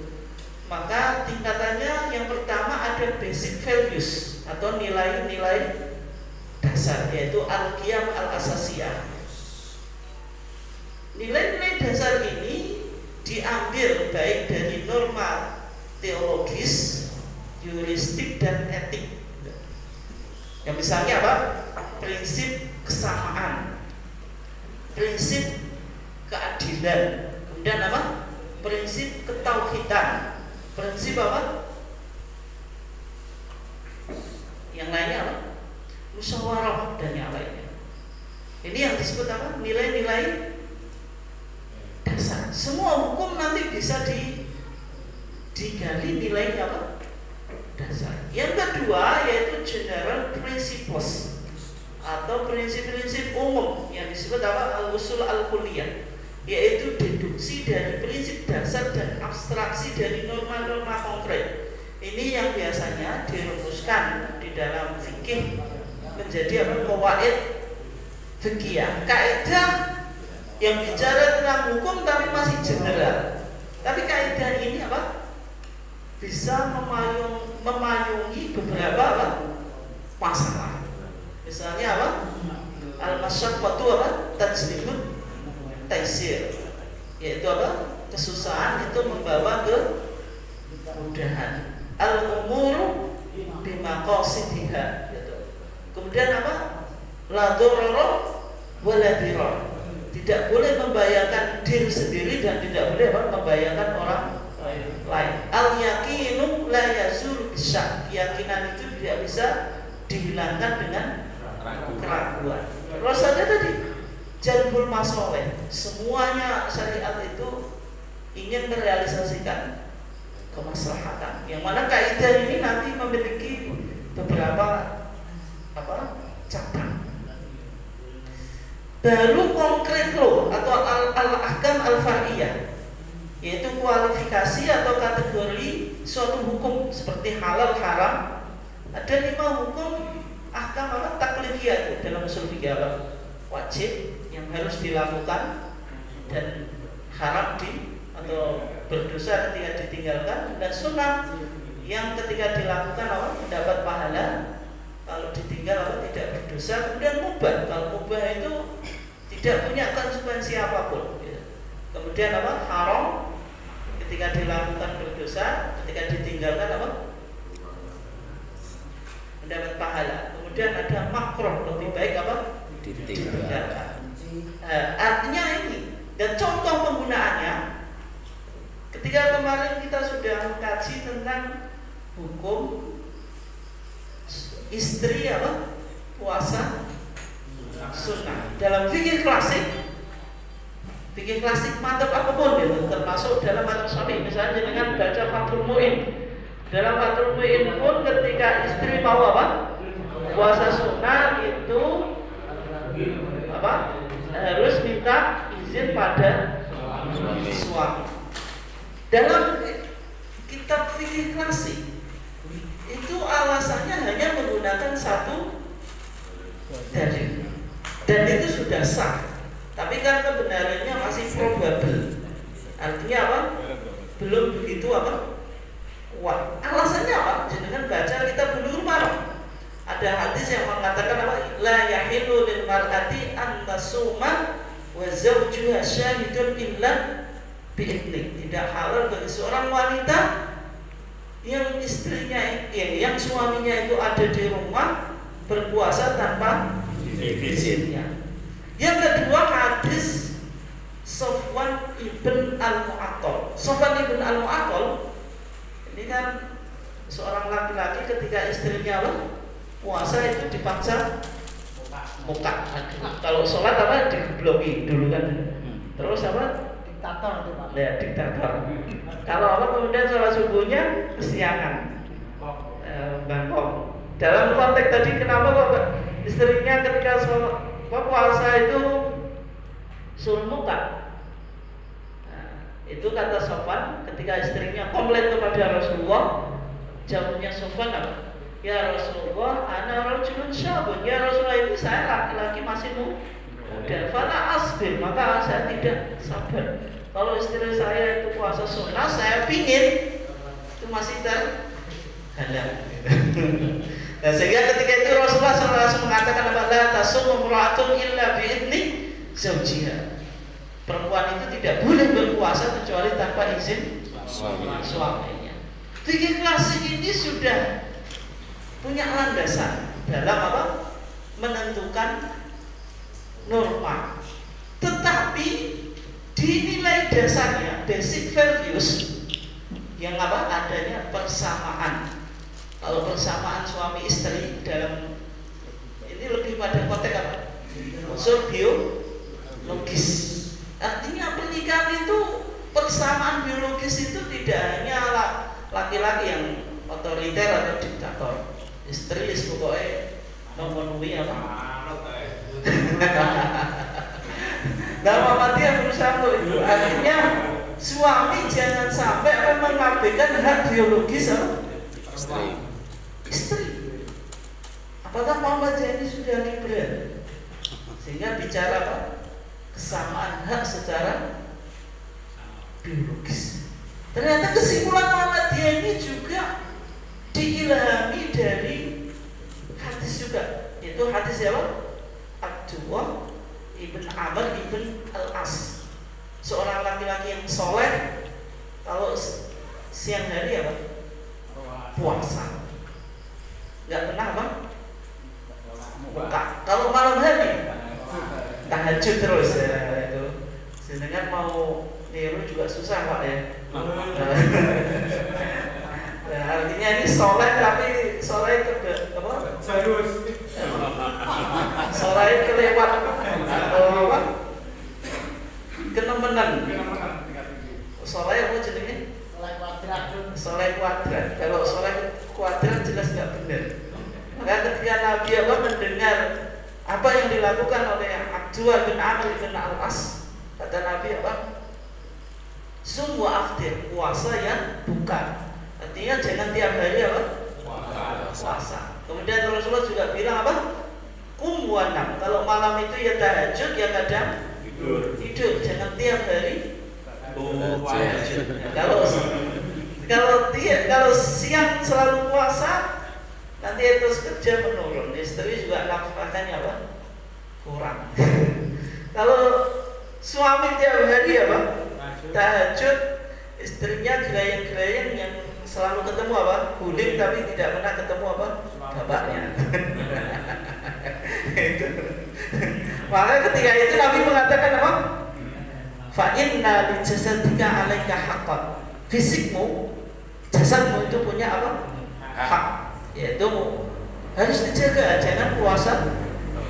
maka tingkatannya yang pertama ada basic values atau nilai-nilai dasar, yaitu al-qiyam al-asasiyah. Nilai-nilai dasar ini diambil baik dari norma teologis, juristik, dan etik. Yang misalnya apa? Prinsip kesamaan, prinsip keadilan, kemudian apa? Prinsip ketauhidan, prinsip apa? Yang lainnya apa? Musyawarah dan yang lainnya. Ini yang disebut apa? Nilai-nilai dasar. Semua hukum nanti bisa digali nilai apa? Dasar. Yang kedua yaitu general principles atau prinsip-prinsip umum yang disebut apa? Al-usul al-kulliyah, yaitu deduksi dari prinsip dasar dan abstraksi dari norma-norma konkret. Ini yang biasanya dirumuskan di dalam fikih menjadi apa? Qawaid fikih. Kaidah yang bicara tentang hukum tapi masih general. Tapi kaidah ini apa? Bisa memayungi beberapa apa? Masalah. Misalnya apa? Al-masyaqqatu apa? Tajlibut taisir. Yaitu apa? Kesusahan itu membawa kemudahan. Al-umuru bimaqasidiha gitu. Kemudian apa? La dharara wa la dirar. Tidak boleh membahayakan diri sendiri dan tidak boleh apa? Membahayakan orang lain. Al-yaqinu la yazulu bisyak. Keyakinan itu tidak bisa dihilangkan dengan keraguan. Terus saja tadi jalbul masoleh. Semuanya syariat itu ingin merealisasikan kemaslahatan. Yang mana kaidah ini nanti memiliki beberapa apa? Cabang. Baru konkret loh atau al-ahkam al-far'iyah, yaitu kualifikasi atau kategori suatu hukum seperti halal haram. Ada 5 hukum ahkam apa? Taklifiyah dalam usul fikih apa? Wajib yang harus dilakukan dan haram atau berdosa ketika ditinggalkan, dan sunnah yang ketika dilakukan apa? Mendapat pahala, kalau ditinggal apa? Tidak berdosa. Kemudian mubah, kalau mubah itu tidak punya konsekuensi apapun gitu. Kemudian apa? Haram ketika dilakukan berdosa, ketika ditinggalkan apa? Mendapat pahala. Kemudian ada makruh, lebih baik apa? Ditinggalkan. Artinya ini, dan contoh penggunaannya ketika kemarin kita sudah mengkaji tentang hukum istri apa? Puasa sunnah. Dalam fikih klasik mantap apapun gitu, termasuk dalam mazhab Syafi'i. Misalnya dengan baca Fathul Mu'in. Dalam Fathul Mu'in pun ketika istri mau apa? Puasa sunnah itu apa? Harus minta izin pada suami. Dalam kitab fikih klasik itu alasannya hanya menggunakan satu dalil, dan itu sudah sah. Tapi kan kebenarannya masih probable. Artinya apa? Belum begitu apa? Kuat. Alasannya apa? Jangan baca kitab Bulughul Maram. Ada hadis yang mengatakan apa? La yahilu lil mar'ati an tasuma wa zawjuha syahidun illa bi'idnik. Tidak halal bagi seorang wanita yang istrinya, yang suaminya itu ada di rumah berpuasa tanpa izinnya. Yang kedua hadis Sofwan ibn al-Mu'attal. Sofwan ibn al-Mu'attal ini kan seorang laki-laki ketika istrinya apa? Puasa itu dipaksa muka. Kalau sholat apa? Digebloki dulu kan. Terus apa? Diktator itu Pak. Ya, diktator. Kalau apa kemudian sholat subuhnya kesiangan, bangkok. Dalam konteks tadi kenapa kok istrinya ketika sholat puasa itu suruh muka? Nah, itu kata Sofwan ketika istrinya komplain kepada Rasulullah, jawabnya Sofwan apa? Ya Rasulullah, ana rajulun syabun. Ya Rasulullah, ini saya laki-laki masih muda. Fala asbir, maka saya tidak sabar. Kalau istri saya itu puasa sunnah, saya pingin itu masih terhalang. Nah, sehingga ketika itu Rasulullah SAW mengatakan apa? La tasum imra'atun illa bi'idni zawjiha. Perempuan itu tidak boleh berpuasa kecuali tanpa izin suaminya. Fikih klasik ini sudah punya landasan dalam apa? Menentukan norma. Tetapi dinilai dasarnya, basic values yang apa? Adanya persamaan. Kalau persamaan suami istri dalam ini lebih pada konteks apa? Unsur biologis. Artinya pernikahan itu persamaan biologis itu tidak hanya laki-laki yang otoriter atau diktator. Istri pokoknya memenuhi apa? Nah, Muhammadiyah berusaha untuk itu. Artinya suami jangan sampai mengabaikan hak biologis apa? Istri. Istri. Apakah Muhammadiyah ini sudah liberal? Sehingga bicara apa? Kesamaan hak secara biologis. Ternyata kesimpulan Muhammadiyah ini juga diilhami dari hadis juga. Itu hadis apa? Abdullah ibn Amr ibn al-As, seorang laki-laki yang soleh. Kalau siang hari apa? Puasa. Nggak pernah apa? Buka. Kalau malam hari tahajud terus ya itu. Sedangkan mau niru juga susah Pak ya. Nah, artinya ini soleh tapi soleh apa? Soleh kelewat atau apa? Kenemenan. Soleh apa jenisnya? Soleh kuadrat. Kalau soleh kuadrat jelas nggak benar. Maka ketika Nabi apa mendengar apa yang dilakukan oleh Abdullah bin Amr bin al-As, kata Nabi apa? Sum wa aftir, puasa yang bukan. Artinya jangan tiap hari apa? Puasa. Kemudian Rasulullah juga bilang apa? Qum wa nam. Kalau malam itu ya tahajud, ya kadang tidur. Jangan tiap hari tahajud. Kalau siang selalu puasa, nanti etos kerja menurun. Istri juga nafkahnya apa? Kurang. Kalau suami tiap hari apa? Tahajud, istrinya gelayang-gelayang yang selalu ketemu apa? Guling tapi tidak pernah ketemu apa? Bapaknya. Maka ketika itu Nabi mengatakan apa? Fa inna li jasadika 'alaika haqqan. Fisikmu, jasadmu itu punya apa? Hak. Yaitu harus dijaga, jangan puasa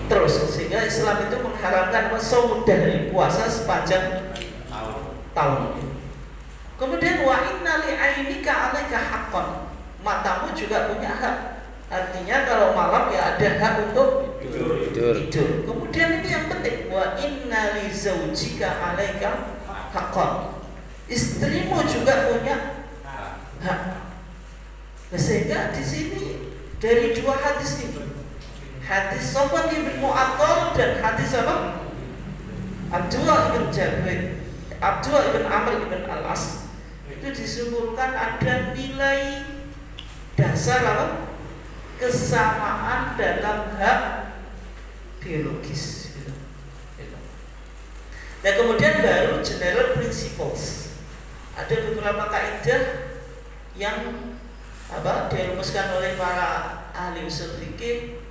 terus. Sehingga Islam itu mengharamkan shaum dari puasa sepanjang tahun. Kemudian wa inna li 'ainika 'alaika haqqan. Matamu juga punya hak. Artinya kalau malam ya ada hak untuk tidur. Kemudian ini yang penting, wa inna li zaujika 'alaika haqqan. Istrimu juga punya hak. Nah, sehingga di sini dari dua hadis ini, hadis Sofwan bin Mu'attal dan hadis apa? Abdullah bin Jabir, Abdullah bin Amr bin al-As, itu disimpulkan ada nilai dasar apa? Kesamaan dalam hak biologis. Dan kemudian baru general principles. Ada beberapa kaidah yang apa dirumuskan oleh para ahli usul fikih,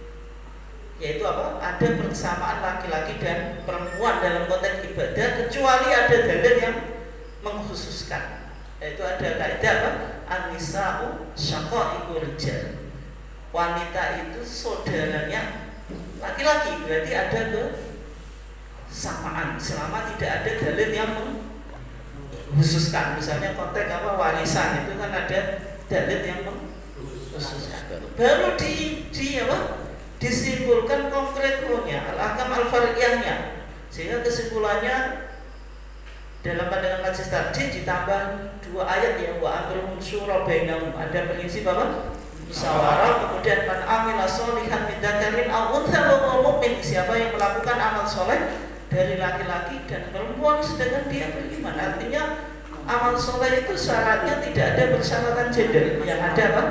yaitu apa? Ada persamaan laki-laki dan perempuan dalam konteks ibadah, kecuali ada dalil yang mengkhususkan. Yaitu ada kaidah apa? An-nisa'u syaqa'iqur rijal. Wanita itu saudaranya laki-laki, berarti ada kesamaan selama tidak ada dalil yang mengkhususkan. Misalnya konteks apa? Warisan itu kan ada dalil yang mengkhususkan. Baru di apa? Disimpulkan konkret rulenya, al-ahkam al-far'iyahnya. Sehingga kesimpulannya dalam pandangan majelis tadi ditambah dua ayat yang wa amruhum syura bainahum. Ada prinsip apa? Musyawarah. Kemudian man amila sholihan min dzakarin aw untha wa huwa mu'min. Siapa yang melakukan amal soleh dari laki-laki dan perempuan sedangkan dia beriman. Artinya amal soleh itu syaratnya tidak ada persyaratan gender, yang ada apa?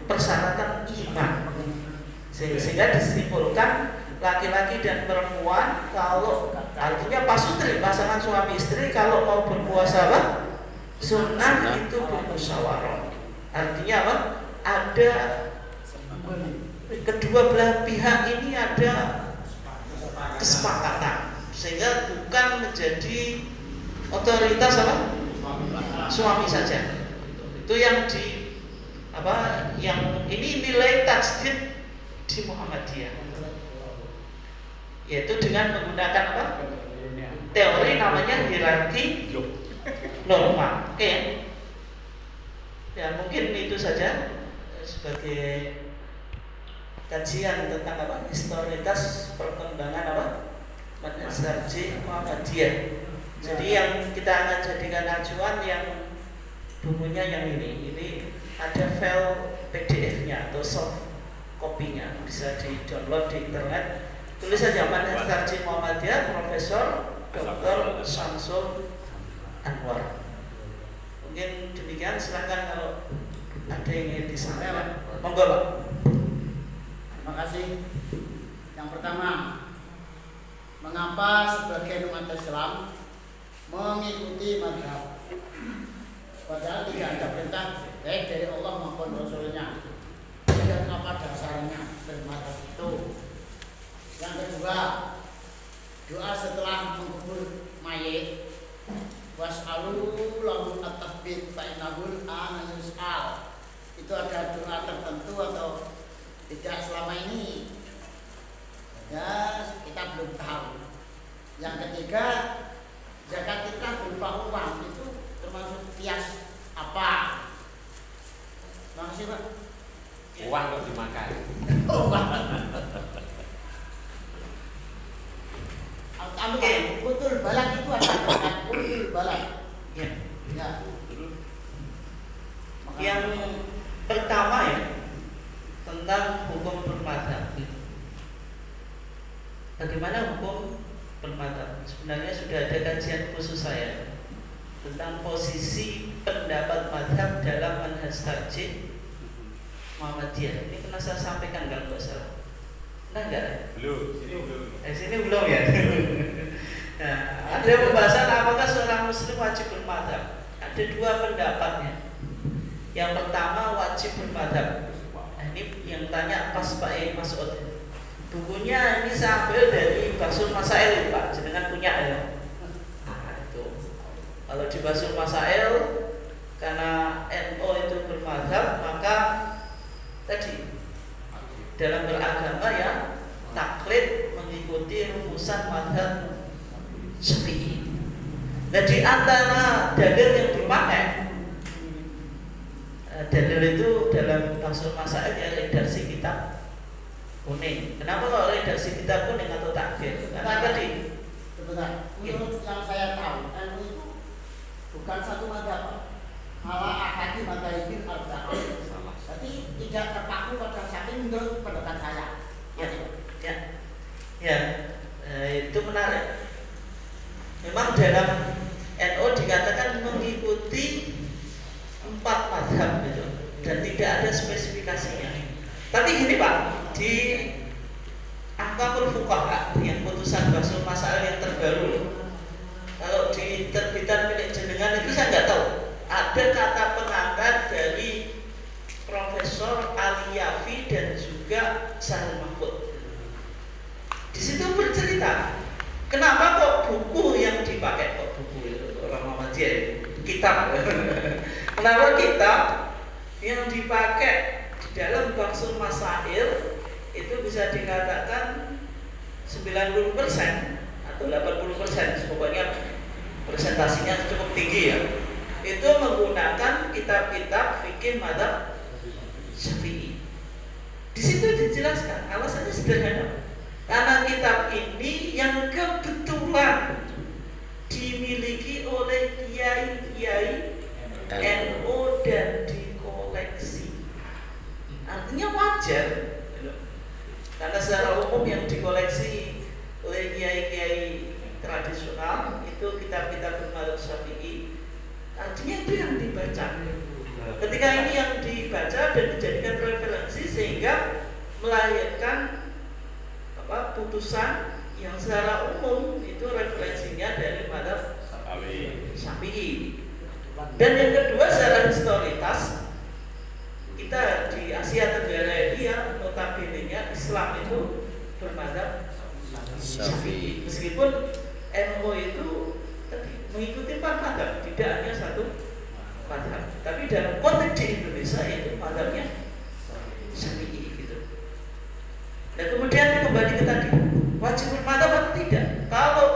Persyaratan iman. Sehingga disimpulkan laki-laki dan perempuan kalau artinya pasutri, pasangan suami istri kalau mau berpuasa apa? Sunnah itu bermusyawarah. Artinya apa? Ada kedua belah pihak ini ada kesepakatan, sehingga bukan menjadi otoritas apa? Suami saja. Itu yang di apa? Yang ini nilai tajdid di Muhammadiyah, yaitu dengan menggunakan apa? Teori namanya hierarki norma. Oke. Ya mungkin itu saja sebagai kajian tentang apa? Historitas perkembangan apa? Mazhab Muhammadiyah. Jadi yang kita akan jadikan acuan yang bukunya yang ini ada file PDF-nya atau soft kopinya, bisa di-download di internet. Tulis saja Manhaj Tarjih Muhammadiyah Profesor Dr. Syamsul Anwar. Mungkin demikian, silahkan kalau ada yang ingin disampaikan. Monggo Pak. Terima kasih. Yang pertama, mengapa sebagian umat Islam mengikuti mazhab? Padahal tidak ada perintah baik dari Allah maupun Rasulnya. Dan apa dasarnya dari mazhab itu? Yang kedua, doa setelah mengubur mayit. Was'alu lahu at-tathbit fa innahul ana yus'al. Itu ada doa tertentu atau tidak selama ini? Ya, kita belum tahu. Yang ketiga, zakat kita berupa uang, itu termasuk kias apa? Terima kasih Pak. Uang kok dimakan. Uang. Oke, utul balak itu ada zakat utul balak. Ya. Ya. Yang pertama ya, tentang hukum bermadzhab. Bagaimana hukum bermadzhab? Sebenarnya sudah ada kajian khusus saya tentang posisi pendapat mazhab dalam Manhaj Tarjih Muhammadiyah. Ini pernah saya sampaikan kalau nggak salah. Enggak? Belum, sini belum. Sini belum ya. Nah, ada pembahasan apakah seorang muslim wajib bermadzhab. Ada dua pendapatnya. Yang pertama wajib bermadzhab. Nah, ini yang tanya pas Pak Mas'ud. Bukunya ini saya ambil dari Basul Masail Pak, jenengan punya ya. Nah, itu. Kalau di Basul Masail, karena NU itu bermadzhab, maka tadi dalam beragama ya taklid mengikuti rumusan mazhab Syafi'i. Dan di antara dalil yang dipakai, dalil itu dalam Basul Masail ya redaksi kitab kuning. Kenapa kalau redaksi kitab kuning atau takfir? Karena tadi sebentar, menurut yang saya tahu, NU itu bukan satu mazhab, malah ahadi madzhabin al-baqi. Jadi tidak terpaku pada Syafi'i menurut pendapat saya. Itu menarik. Memang dalam NU dikatakan mengikuti 4 mazhab gitu, dan tidak ada spesifikasinya. Tapi gini Pak, di Ahkamul Fuqaha yang putusan Basul Masail yang terbaru, kalau di terbitan milik jenengan itu saya nggak tahu ada kata pengantar dari Profesor Ali Yafi dan juga Syahrul Mahfud. Di situ bercerita kenapa kok buku yang dipakai, kok buku orang Muhammadiyah, kitab kenapa kitab yang dipakai di dalam Basul Masail itu bisa dikatakan 90% atau 80%, pokoknya presentasinya cukup tinggi ya, itu menggunakan kitab-kitab fikih mazhab Syafi'i. Di situ dijelaskan alasannya sederhana, karena kitab ini yang kebetulan dimiliki oleh kiai-kiai NU dan dikoleksi. Artinya wajar, karena secara umum yang dikoleksi oleh kiai-kiai tradisional itu kitab-kitab mazhab Syafi'i. Artinya itu yang dibaca. Ketika ini yang dibaca dan dijadikan referensi sehingga melahirkan putusan yang secara umum itu referensinya dari mazhab Syafi'i. Dan yang kedua secara historitas, kita di Asia Tenggara ini ya notabene-nya Islam itu bermadzhab Syafi'i. Meskipun NU itu mengikuti 4 mazhab, tidak hanya satu mazhab. Tapi dalam konteks di Indonesia itu mazhabnya Syafi'i gitu. Dan kemudian kembali ke tadi, wajib bermadzhab atau tidak? Kalau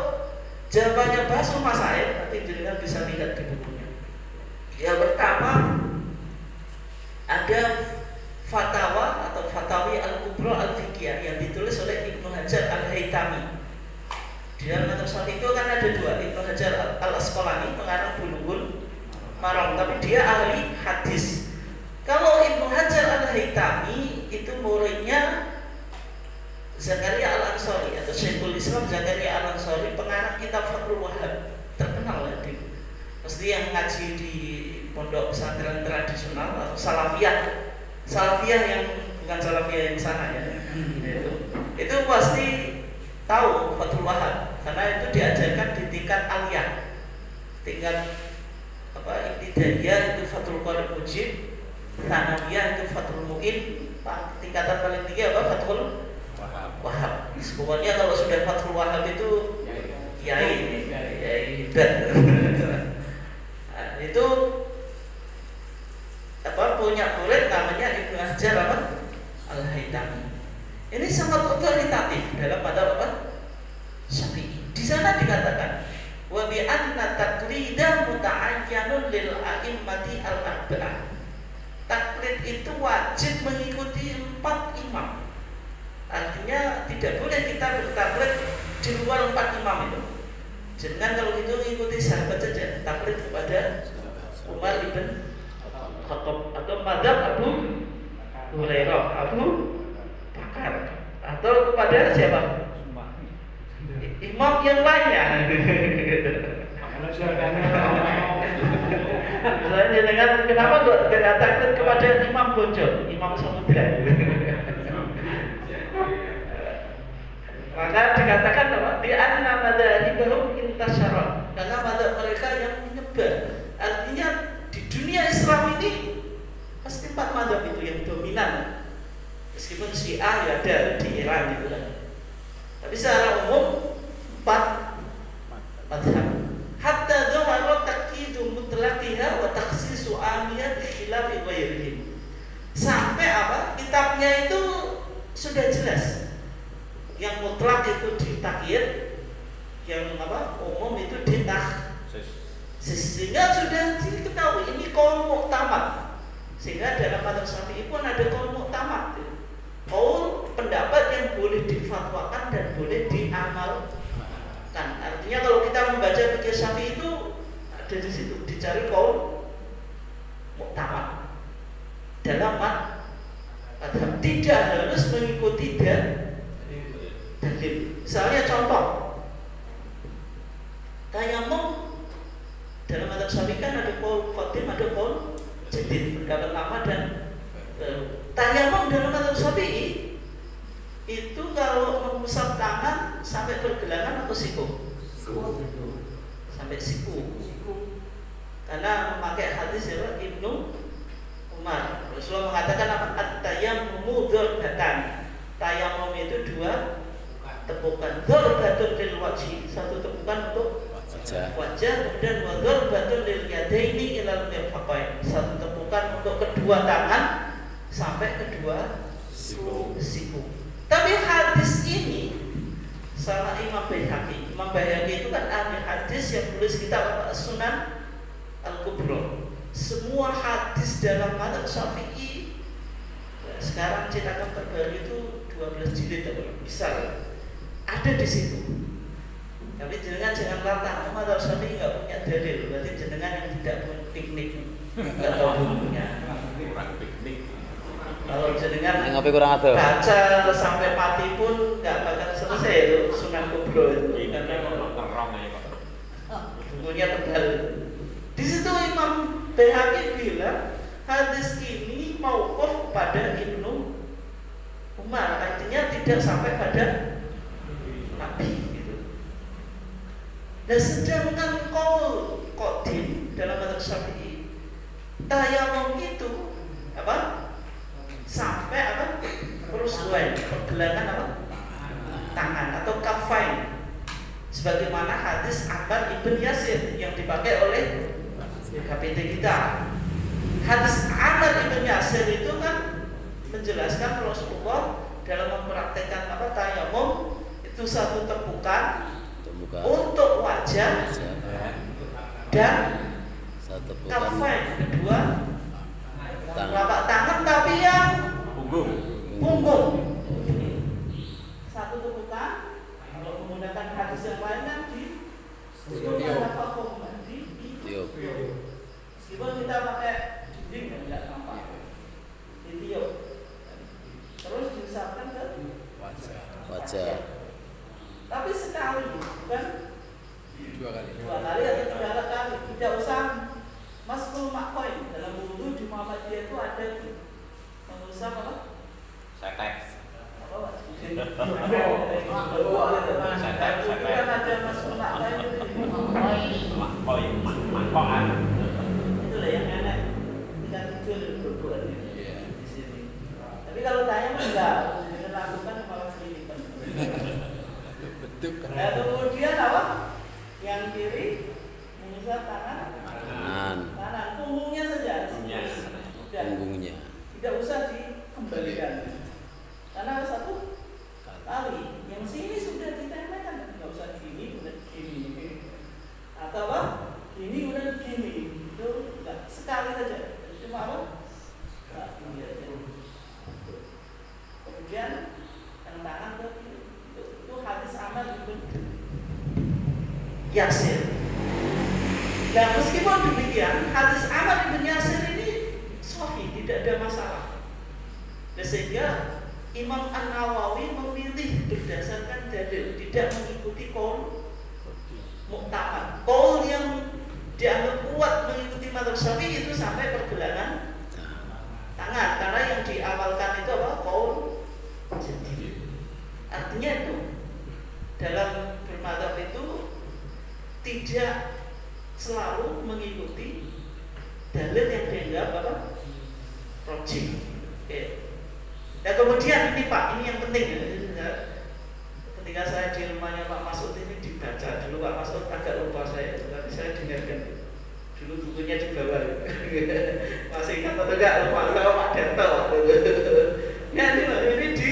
jawabannya Basul Masail, nanti jenengan bisa lihat di bukunya. Yang pertama ada fatwa atau fatawi al-kubra al-fiqhiyah yang ditulis oleh Ibnu Hajar al-Haytami. Di dalam mazhab Syafi'i itu kan ada 2, Ibnu Hajar al-Asqalani pengarang Bulughul Maram, tapi dia ahli hadis. Kalau Ibnu Hajar al-Haytami itu muridnya Zakaria Al-Ansari atau Syekhul Islam Zakaria Al-Ansari, pengarang kitab Fathul Wahhab, terkenal ya di mesti yang ngaji di pondok pesantren tradisional atau salafiyah yang bukan salafiyah yang sana ya, itu pasti tahu Fathul Wahhab karena itu diajarkan di tingkat aliyah, tingkat ibtidaiyah itu Fathul Qorib Mujib, tsanawiyah itu Fathul Mu'in, tingkatan paling tinggi apa? Fathul Wahhab. Pokoknya kalau sudah Fathul Wahhab itu kiai hebat. Nah, itu punya murid namanya Ibnu Hajar Al-Haytami. Ini sangat otoritatif dalam madzhab Syafi'i. Di sana dikatakan wa bi anna taqlida muta'ayyanun lil a'immati al-arba'ah. Taklid itu wajib mengikuti 4 imam. Artinya tidak boleh kita bertaklid di luar 4 imam itu. Jangan kalau gitu mengikuti sahabat saja, taklid kepada Umar ibn Khattab atau madzhab Abu Hurairah, Abu Bakar, atau kepada siapa? Imam yang lainnya. Misalnya dengan kenapa tidak taklid kepada Imam Bonjol, Imam Samudra? Maka dikatakan bahwa di anna madzhabahum intasyara, karena madzhab mereka yang menyebar. Artinya di dunia Islam ini pasti 4 madzhab itu yang dominan. Meskipun Syiah ya ada di Iran gitu kan. Tapi secara umum 4 madzhab. Hatta dhahara taqidu mutlaqiha wa takhsisu amiyah bi khilafi ghairihim. Sampai kitabnya itu sudah jelas. Yang mutlak itu ditakyid, yang umum itu ditakhsis. Sehingga sudah diketahui ini qaul mu'tamad. Sehingga dalam madzhab Syafi'i pun ada qaul mu'tamad. Qaul pendapat yang boleh difatwakan dan boleh diamalkan. Artinya kalau kita membaca fikih Syafi'i itu ada di situ, dicari qaul mu'tamad. Dalam madzhab tidak harus mengikuti dalil. Misalnya contoh, tayamum dalam madzhab Syafi'i kan ada qaul qadim, ada qaul jadid, pendapat lama dan tayamum dalam madzhab Syafi'i itu kalau mengusap tangan sampai pergelangan atau siku? Sampai siku. Karena memakai hadis Ibnu Umar. Rasulullah mengatakan at-tayammumu dzarbatan. Tayamum itu 2 tepukan, dzarbatun lil wajhi, 1 tepukan untuk wajah, kemudian wa dzarbatun lil yadaini ilal mirfaqain, 1 tepukan untuk kedua tangan sampai kedua siku. Tapi hadis ini sama Imam Baihaqi. Imam Baihaqi itu kan ahli hadis yang tulis kitab Sunan Al-Kubra. Semua hadis dalam madzhab Syafi'i sekarang cetakan terbaru itu 12 jilid besar. Ada di situ. Tapi jenengan jangan latah, madzhab Syafi'i enggak punya dalil, berarti jenengan yang tidak punya piknik, enggak tahu bukunya. Kurang piknik. Kalau jenengan ngopi kurang ada. Baca sampai mati pun enggak bakal selesai itu Sunan Kubra itu. Karena terong ya Pak. Bukunya tebal. Di situ Imam Baihaqi bilang hadis ini mauquf pada Ibnu Umar, artinya tidak sampai pada Nabi gitu. Dan sedangkan qaul qadim dalam madzhab Syafi'i, tayamum itu sampai perusluan pergelangan tangan atau kafain, sebagaimana hadis Ammar ibn Yasir yang dipakai oleh KPT kita. Hadis Ammar ibn Yasir itu kan menjelaskan Rasulullah dalam mempraktekkan tayamum itu 1 tepukan untuk wajah dan kafain, kedua telapak tangan, tapi yang punggung. 1 tepukan. Kalau menggunakan hadis yang lain kan meskipun kita pakai dinding enggak nampak. Ditiup. dilakukan Dua kali. 2 kali atau 3 kali. Tidak usah maskul makhoin. Dalam wudu di Muhammadiyah itu ada mengusap apa? Setek. Apa Pak? Itu kan ada maskul makhoin itu. Mangkokan. Itulah yang enak. Tidak muncul berbuat di sini. Tapi kalau tanya mah enggak, dilakukan malah ini. Betul. Nah, kemudian apa? Yang kiri mengusap tangan, kanan, punggungnya saja. Punggungnya. Sudah. punggungnya. Tidak usah dikembalikan. Karena satu kali, yang sini sudah ditempelkan, tidak usah gini, kemudian gini, atau apa? Gini kemudian gini, itu enggak, sekali saja. Cuma apa? Nah, ini aja. Kemudian yang tangan itu hadis amal itu Yasir. Nah, meskipun demikian, hadis amal ibn Yasir ini sahih, tidak ada masalah. Dan sehingga Imam An-Nawawi memilih berdasarkan dalil, tidak mengikuti qaul muktamad. Qaul yang dianggap kuat mengikuti mazhab Syafi'i itu sampai pergelangan tangan, karena yang diawalkan itu apa? Qaul jadi. Artinya itu dalam bermadzhab itu tidak selalu mengikuti dalil yang dianggap apa? Rajih. Oke. Nah kemudian ini Pak, ini yang penting. Ketika saya di rumahnya Pak Masud ini dibaca dulu, Pak Masud agak lupa saya, tapi saya dengarkan dulu bukunya di bawah. Masih ingat atau enggak? Lupa kalau Pak Darto. Nah ini di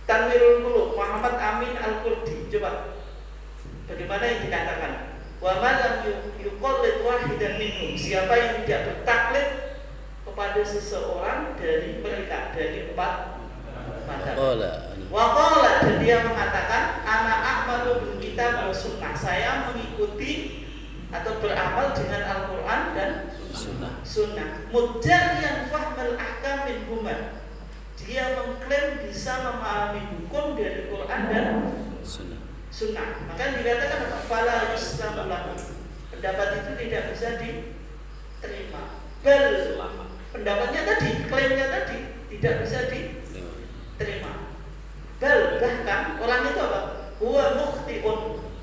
Tanwirul Qulub Muhammad Amin Al-Qurdi. Coba bagaimana yang dikatakan? Wa man lam yuqallid wahidan minhum, siapa yang tidak bertaklid kepada seseorang dari mereka, dari 4 mazhab. Wa qala, dan dia mengatakan ana a'malu bil kitab wa sunnah, saya mengikuti atau beramal dengan Al-Qur'an dan sunnah. Mudjaliyan fahmal ahkam minhuma, dia mengklaim bisa memahami hukum dari Quran dan sunnah. Maka dikatakan apa? Fala yuslamu lahu, pendapat itu tidak bisa diterima. Bal, pendapatnya tadi, klaimnya tadi tidak bisa diterima. Bal, bahkan orang itu apa? Huwa mukhtiun,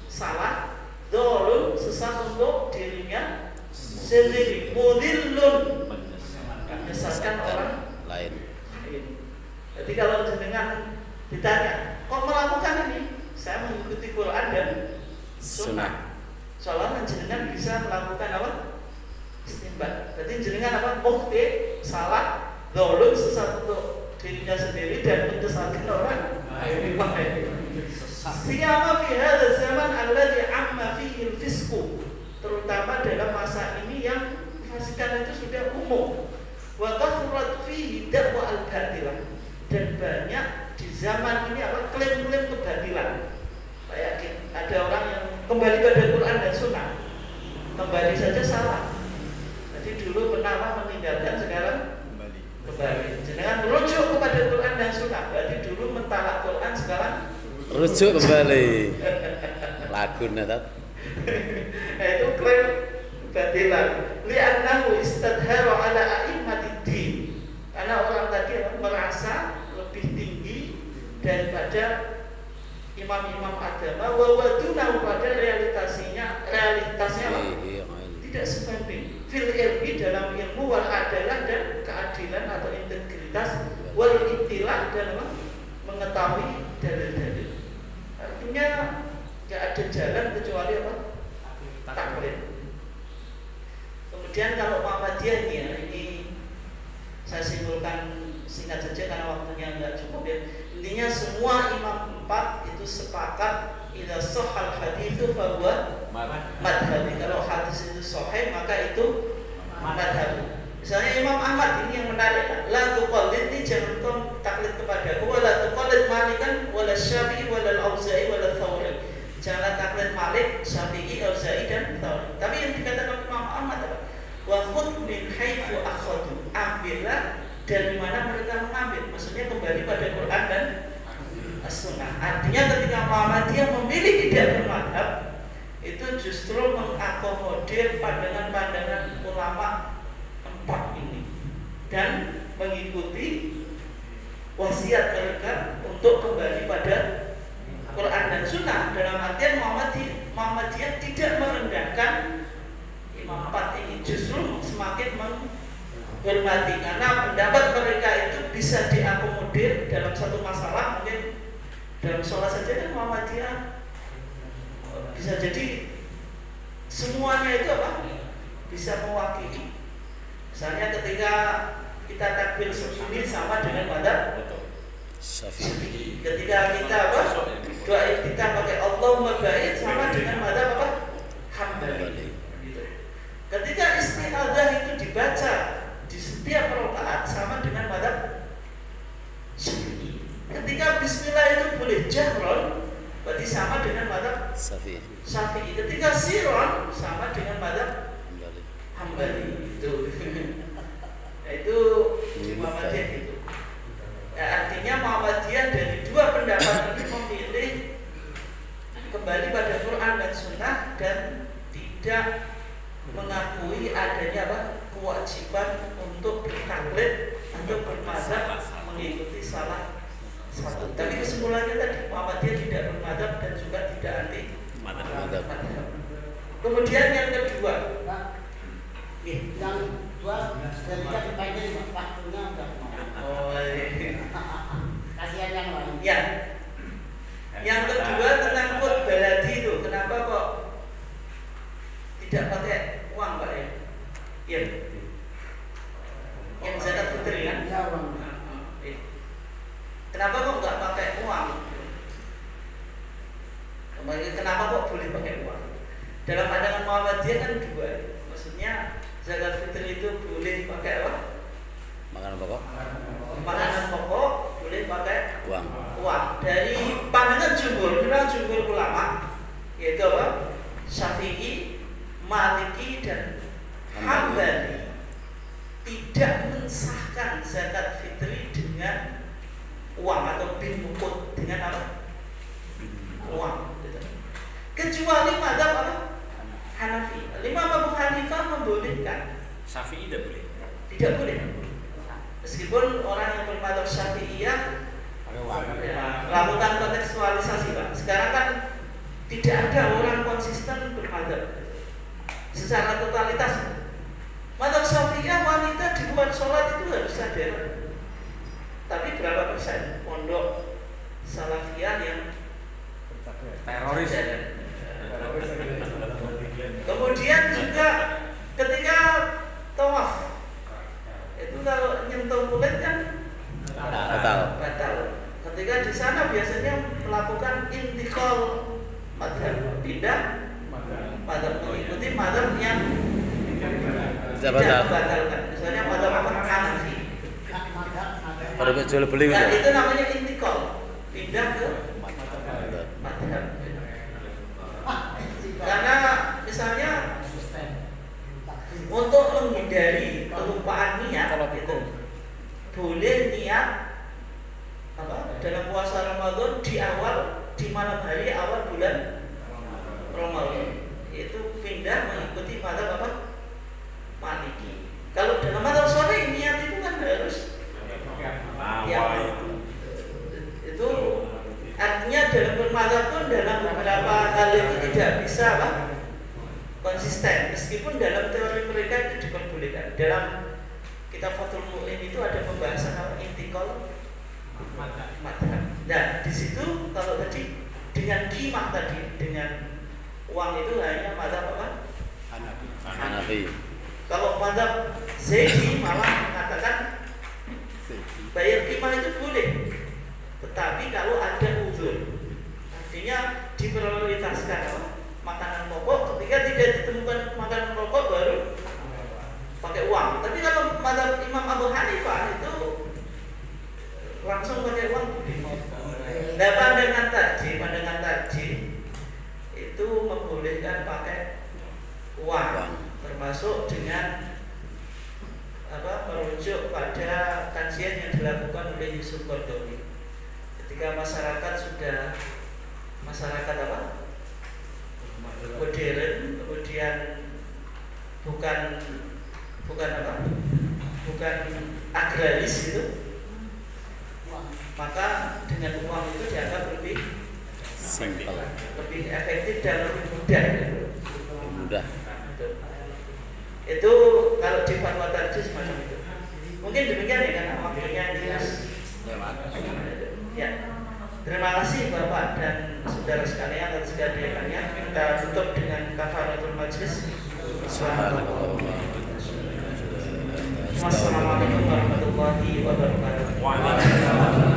salah, dzalun, sesat untuk dirinya sendiri, mudillun, menyesatkan orang lain. Jadi kalau jenengan ditanya, kok melakukan ini? Saya mengikuti Quran dan Sunnah. Soalnya jenengan bisa melakukan apa? Istinbat. Berarti jenengan apa? Mukhti, salah, dzalun, sesat untuk dirinya sendiri dan menyesatkan orang. Siyama fi hadzal zaman alladzi amma fihi al-fisqu, terutama dalam masa ini yang kefasikan itu sudah umum. Wa kathrat fihi da'wa al-batilah, dan banyak di zaman ini apa? Klaim-klaim kebatilan. Saya yakin ada orang yang kembali pada Quran dan Sunnah, kembali saja salah. Jadi dulu pernah meninggalkan, sekarang kembali. Jangan merujuk kepada Quran dan Sunnah. Berarti dulu mentalak Quran, sekarang rujuk kembali. Lagu natat. Itu klaim kebatilan. Li'annahu istadharu ala a'immatid din, karena orang tadi merasa lebih tinggi daripada imam-imam agama, wawadunahu, pada realitasnya tidak sebanding fil ilmi, dalam ilmu, wal adalah, dan keadilan atau integritas, wal ittilah, dalam mengetahui dalil-dalil. Artinya tidak ada jalan kecuali apa? Taklid. Kemudian kalau Muhammadiyah ini saya simpulkan singkat saja karena waktunya nggak cukup ya. Intinya semua imam 4 itu sepakat idza shahhal haditsu fa huwa madhhabi. Kalau hadis itu sahih maka itu madhhabi. Misalnya Imam Ahmad ini yang menarik, la tuqallid, ini jangan kau taklid kepada aku, wala tuqallid Malikan wala Syafi'i wala Al-Auza'i wala Thawri. Janganlah taklid Malik, Syafi'i, Auza'i dan Thawri. Tapi yang dikatakan Imam Ahmad apa? Wa khudh min haitsu akhadhu, ambillah dari mana mereka mengambil, maksudnya kembali pada Quran dan sunnah. Artinya ketika Muhammadiyah memilih tidak bermadhab, itu justru mengakomodir pandangan-pandangan ulama 4 ini dan mengikuti wasiat mereka untuk kembali pada Quran dan Sunnah. Dalam artian Muhammadiyah tidak merendahkan Imam 4 ini, justru semakin menghormati karena pendapat mereka itu bisa diakomodir dalam satu masalah. Mungkin dalam sholat saja kan Muhammadiyah bisa jadi semuanya itu apa? Bisa mewakili. Misalnya ketika kita takbir sembunyi sama dengan madzhab Syafi'i. Ketika kita apa? Doa iftitah pakai Allahumma baik sama dengan madzhab apa? Hambali. Gitu. Ketika isti'adzah itu dibaca di setiap rakaat sama dengan madzhab Syafi'i. Ketika bismillah itu boleh jahron, berarti sama dengan madzhab Syafi'i. Ketika siron sama dengan madzhab Hambali. Itu Muhammadiyah itu. Ya, artinya Muhammadiyah dari 2 pendapat ini memilih kembali pada Quran dan Sunnah dan tidak mengakui adanya apa? Kewajiban untuk bertaklid, untuk bermadzhab mengikuti salah satu. Tapi kesimpulannya tadi Muhammadiyah tidak bermadzhab dan juga tidak anti madzhab. Kemudian yang kedua, yang kedua ketika dipanggil waktunya udah mau. Kasihan yang lain. Ya. Yang kedua tentang qut baladi itu, kenapa kok tidak pakai uang, Pak ya? Iya. Yang zakat fitri kan? Ya, uang. Kenapa kok nggak pakai uang? Kenapa kok boleh pakai uang? Dalam pandangan Muhammadiyah kan 2. Maksudnya zakat fitri itu boleh pakai apa? Makanan pokok. Makanan pokok boleh pakai Uang. Dari pandangan jumhur ulama, yaitu apa? Syafi'i, Maliki dan Hambali tidak mensahkan zakat fitri dengan uang atau bin mukut dengan apa? Uang. Kecuali madzhab apa? Hanafi. Imam Abu Hanifah membolehkan. Syafi'i tidak boleh. Tidak boleh. Meskipun orang yang bermadzhab Syafi'iyah lakukan kontekstualisasi, Pak. Sekarang kan tidak ada orang konsisten bermadzhab secara totalitas. Madzhab Syafi'iyah wanita di luar sholat itu harus sadar. Tapi berapa persen pondok salafiyah yang Teroris. Kemudian juga ketika tawaf itu kalau nyentuh kulit kan batal. Ketika di sana biasanya melakukan intikal madzhab, pindah madzhab mengikuti madzhab yang tidak membatalkan. Misalnya madzhab apa? Hanafi. Pada jual beli Dan itu namanya intikal, pindah ke madzhab. Karena misalnya untuk menghindari kelupaan niat itu boleh niat apa dalam puasa Ramadan di malam hari awal bulan Ramadan itu pindah mengikuti madzhab apa? Maliki. Kalau dalam madzhab Syafi'i niat itu kan harus itu artinya dalam bermadzhab pun dalam beberapa hal itu tidak bisa apa? Konsisten, meskipun dalam teori mereka itu diperbolehkan. Dalam kitab Fathul Mu'in itu ada pembahasan apa? Intikal madzhab. Nah, di situ kalau tadi dengan qimah tadi, dengan uang itu hanya madzhab apa? Hanafi. Kalau madzhab Zaidi malah mengatakan bayar qimah itu boleh, tetapi kalau ada uzur, artinya diprioritaskan apa? Makanan pokok, ketika tidak ditemukan makanan pokok baru pakai uang. Tapi kalau madzhab Imam Abu Hanifah itu langsung pakai uang. Nah, pandangan tadi itu membolehkan pakai uang, termasuk dengan apa? Merujuk pada kajian yang dilakukan oleh Yusuf Qaradawi. ketika masyarakat sudah masyarakat apa? Modern, kemudian bukan apa? Bukan agraris itu, maka dengan uang itu dianggap lebih Simpel. lebih efektif dan lebih mudah. Mudah. Itu kalau di fatwa tadi semacam itu. Mungkin demikian ya karena waktunya jelas. Ya. Terima kasih Bapak dan saudara sekalian atas kehadirannya. Kita tutup dengan kafaratul majlis. Wassalamualaikum warahmatullahi wabarakatuh.